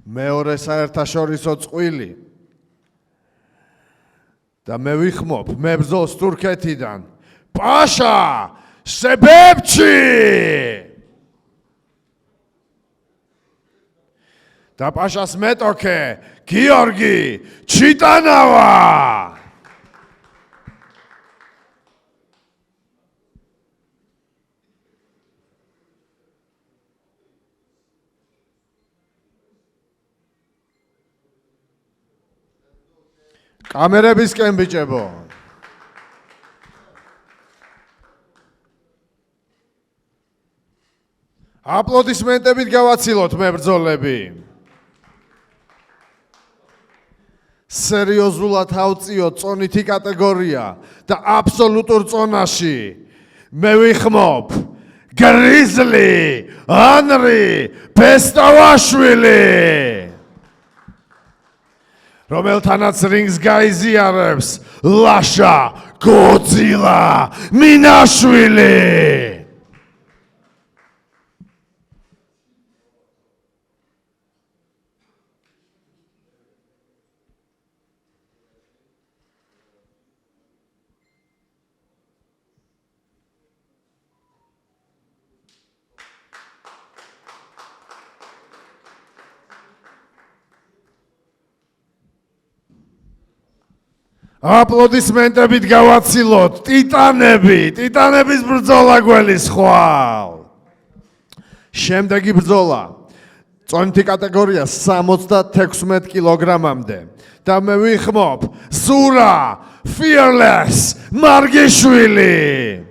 მეორე საერთაშორისო წყვილი და მე ვიხმობ მებრძოლს თურქეთიდან პაშა შებებჩი და პაშას მეტოქე გიორგი ჩიტანავა. კამერებისკენ ბიჭებო. აპლოდისმენტებით გავაცილოთ მებრძოლები. სერიოზულად ავწიოთ წონითი კატეგორია და აბსოლუტურ წონაში მე ვიხმობ გრიზლი ანრი პესტავაშვილი, რომელთანაც რინგს გაიზიარებს ლაშა გოძილა მინაშვილი. აპლოდისმენტებით გავაცილოთ ტიტანების ბრძოლა გველის ხვალ. შემდეგი ბრძოლა წონითი კატეგორია 76 კილოგრამამდე და მე ვიხმობ ზურა Fearless მარგიშვილი,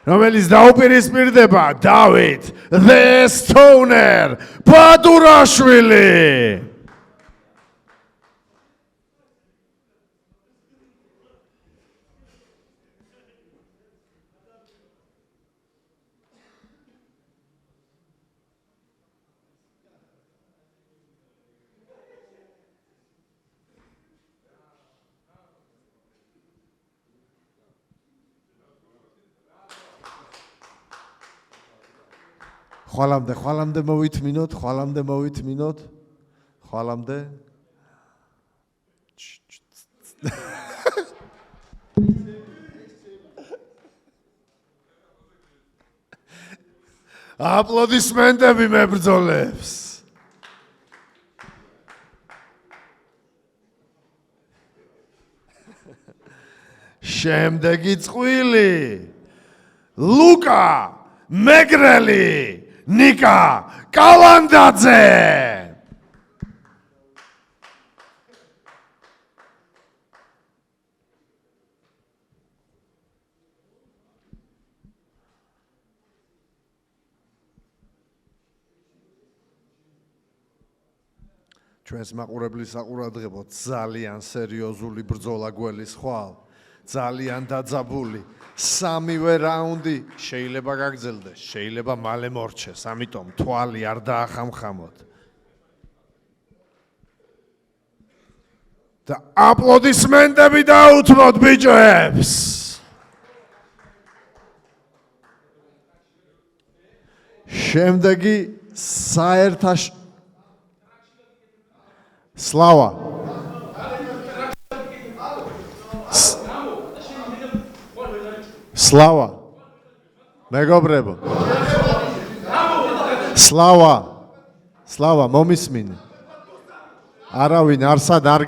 რომელიც დაუპირისპირდება დავით The Stoner ბადურაშვილი. ხვალამდე მოვითმინოთ, ხვალამდე. აპლოდისმენტები მებრძოლებს. შემდეგი წყვილი ლუკა მეგრელი ნიკა კალანდაძე. ჩვენს მაყურებლის საყურადღებოდ ძალიან სერიოზული ბრძოლა გველის ხვალ, ძალიან დაძაბული. სამივე რაუნდი შეიძლება გაგრძელდეს, შეიძლება მალე მორჩეს, ამიტომ თვალი არ დაახამხამოთ. და აპლოდისმენტები დაუთმოთ ბიჭებს. შემდეგი საერთაშორისო სლავა სლავა მეგობრებო სლავა მომისმინე არავინ არსად არ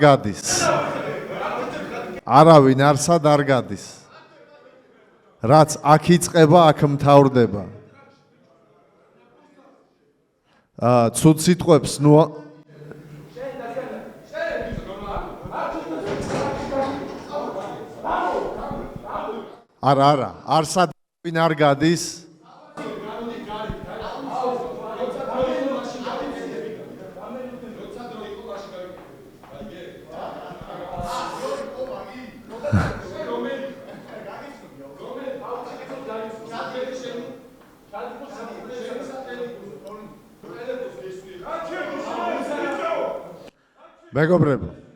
გადის რაც აქ იწყება აქ მთავრდება ცუდ სიტყვებს არა, არსად ვინ არ გადის? მეგობრებო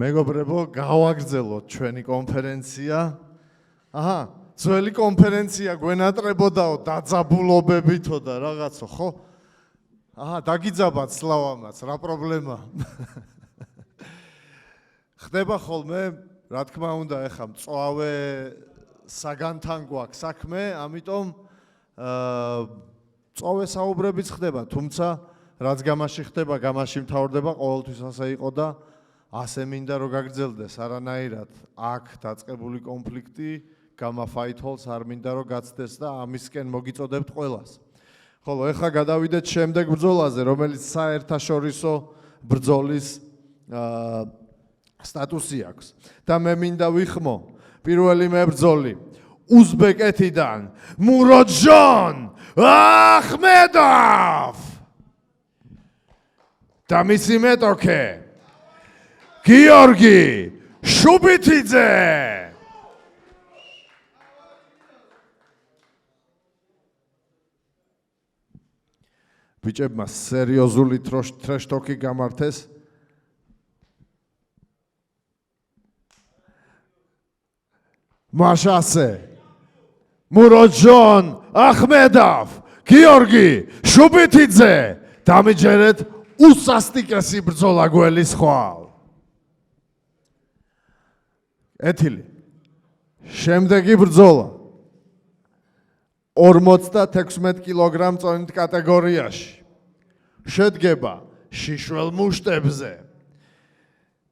მეგობრებო, გავაგრძელოთ ჩვენი კონფერენცია. ძველი კონფერენცია გვენატრებოდაო დაძაბულობებითო და რაღაცო, ხო? დაგიძაბათ სლავამაც, რა პრობლემა? ხდება ხოლმე, რა თქმა უნდა, ეხა მწვავე საგანთან გვაქვს საქმე, ამიტომ მწვავე საუბრებიც ხდება, თუმცა რაც გამაში ხდება, გამაში მთავრდება, ყოველთვის ასე იყო და ასე მინდა რომ გაგრძელდეს არანაირად აქ დაწყებული კონფლიქტი გამა ფაით ჰოლს არ მინდა რომ გაცდეს და ამისკენ მოგიწოდებთ ყველას. ხოლო ეხლა გადავიდეთ შემდეგ ბრძოლაზე, რომელიც საერთაშორისო ბრძოლის სტატუსი აქვს. და მე მინდა ვიხმო პირველი მებრძოლი უზბეკეთიდან მუროდჟონ ახმედოვ და მისი მეტოქე გიორგი შუბითიძე. ბიჭებმა სერიოზული ტრეშ-ტოკი გამართეს. მაშასე მუროდჟონ ახმედოვ გიორგი შუბითიძე დამიჯერეთ უსასტიკესი ბრძოლა გველის ხვალ. ეთილი. შემდეგი ბრძოლა 56 კილოგრამ წონით კატეგორიაში. შედგება შიშველ მუშტებზე.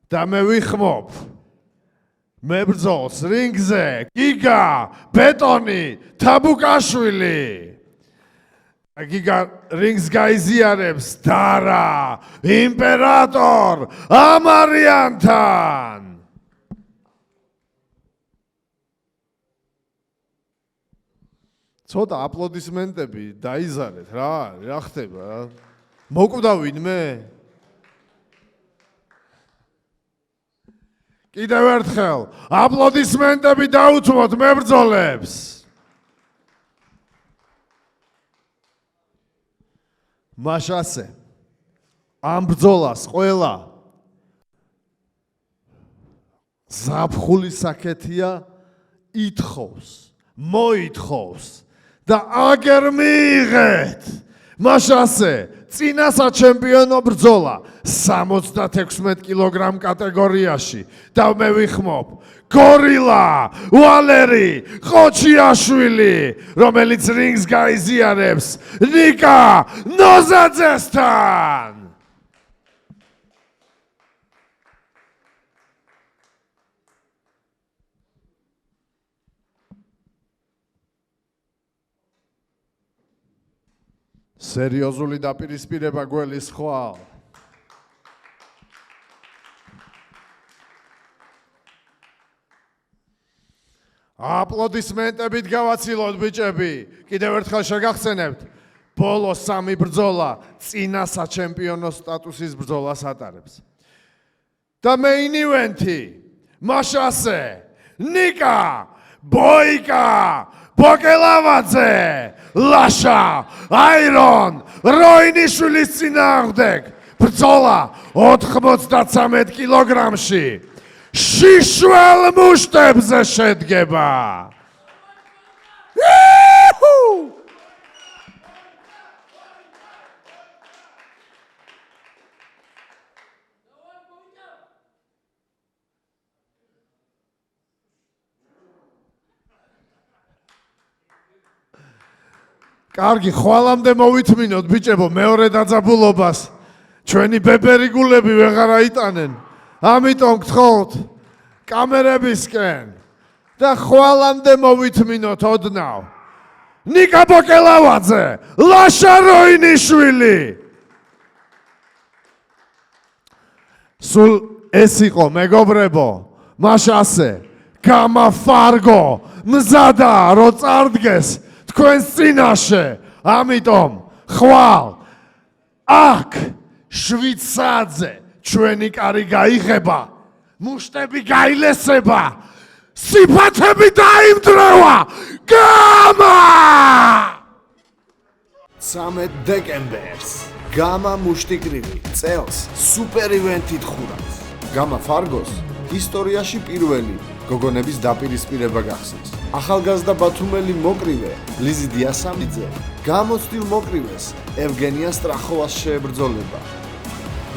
და მე ვიხმობ მებრძოლს რინგზე გიგა ბეტონი თაბუკაშვილი. გიგა რინგს გაიზიარებს დარა იმპერატორ ამარიანთან. ცოტა აპლოდისმენტები დაიზარეთ რა ხდება რა. მოკვდა ვინმე? კიდევ ერთხელ აპლოდისმენტები დაუთმოთ მებრძოლებს. მაშასე ამ ბრძოლას ყველა ზაფხული საკეთია ითხოვს, მოითხოვს და აგერ მიიღეთ. მაშასე წინა საჩემპიონო ბრძოლა 76 კილოგრამ კატეგორიაში და მე ვიხმობ გორილა ვალერი ყოჩიაშვილი, რომელიც რინგს გაიზიარებს ნიკა ნოზაძესთან. სერიოზული დაპირისპირება გველის ხვალ. აპლოდისმენტებით გავაცილოთ ბიჭები. კიდევ ერთხელ შეგახსენებთ, ბოლო 3 ბრძოლა წინა საჩემპიონო სტატუსის ბრძოლას ატარებს. და მეინ ივენთი მაშასე ნიკა ბოიკა ბოკელავაძე ლაშა აირონ როინიშვილის წინააღმდეგ ბრძოლა 93 კილოგრამში შიშველ მუშტებზე შედგება. კარგი, ხვალამდე მოვითმინოთ ბიჭებო მეორე დაძაბულობას. ჩვენი ბებერი გულები ვეღარ აიტანენ. ამიტომ გთხოვთ კამერებისკენ და ხვალამდე მოვითმინოთ ოდნავ. ნიკა ბოკელავაძე, ლაშა როინიშვილი. სულ ეს იყო მეგობრებო, მაშასე გამა ფარგო მზადა რო წარდგეს თქვენს წინაშე. ამიტომ ხვალ აქ შვიცაძე ჩვენი კარი გაიღება, მუშტები გაილესება, სიფათები დაიმდრევა. გამა 13 დეკემბერს გამა მუშტიკრივი წელს სუპერ ივენთით ხურავს. გამა ფარგოს ისტორიაში პირველი გოგონების დაპირისპირება გახსნის. ახალგაზრდა ბათუმელი მოკრივე ლიზი დიასამიძე გამოცდილ მოკრივეს ევგენია სტრახოვას შეებრძოლება.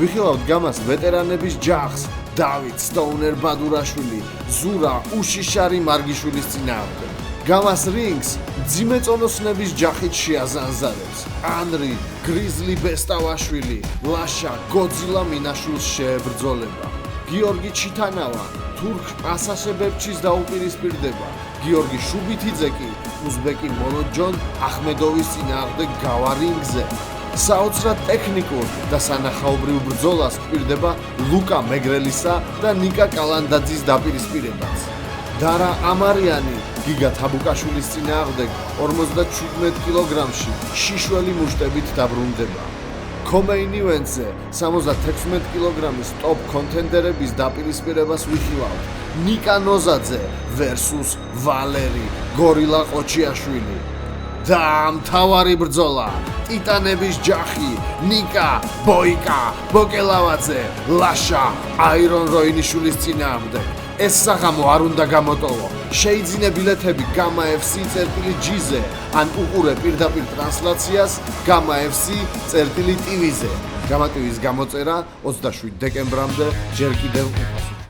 ვიხილავთ გამას ვეტერანების ჯახს დავით სტოუნერ ბადურაშვილი, ზურა უშიშარი მარგიშვილის წინააღმდეგ. გამას რინგს ძიმეწონოსნების ჯახით შეაზანზარებს ანრი გრიზლი ბესტავაშვილი, ლაშა გოძილა მინაშვილს შეებრძოლება. გიორგი ჩიტანავა თურქ ასასებებჩის დაუპირისპირდება. გიორგი შუბითიძე კი უზბეკი მონოჯონ ახმედოვის წინააღმდეგ გავა რინგზე. საოცრად ტექნიკურ და სანახაობრივ ბრძოლას გვპირდება ლუკა მეგრელისა და ნიკა კალანდაძის დაპირისპირებაც. დარა ამარიანი გიგა თაბუკაშვილის წინააღმდეგ 57 კილოგრამში შიშველი მუშტებით დაბრუნდება. კომეინ ივენტზე 76 კილოგრამის ტოპ კონტენდერების დაპირისპირებას ვიხილავთ. ნიკა ნოზაძე versus ვალერი გორილა ყოჩიაშვილი. და მთავარი ბრძოლა ტიტანების ჯახი ნიკა ბოიკა ბოკელავაძე ლაშა აირონ როინიშვილის წინააღმდეგ. ეს საღამო არ უნდა გამოტოვო. შეიძინე ბილეთები გამა FC.gz-ზე ან უყურე პირდაპირ ტრანსლაციას გამა FC.tv-ზე. გამატივის გამოწერა 27 დეკემბრამდე ჯერ კიდევ უფასო.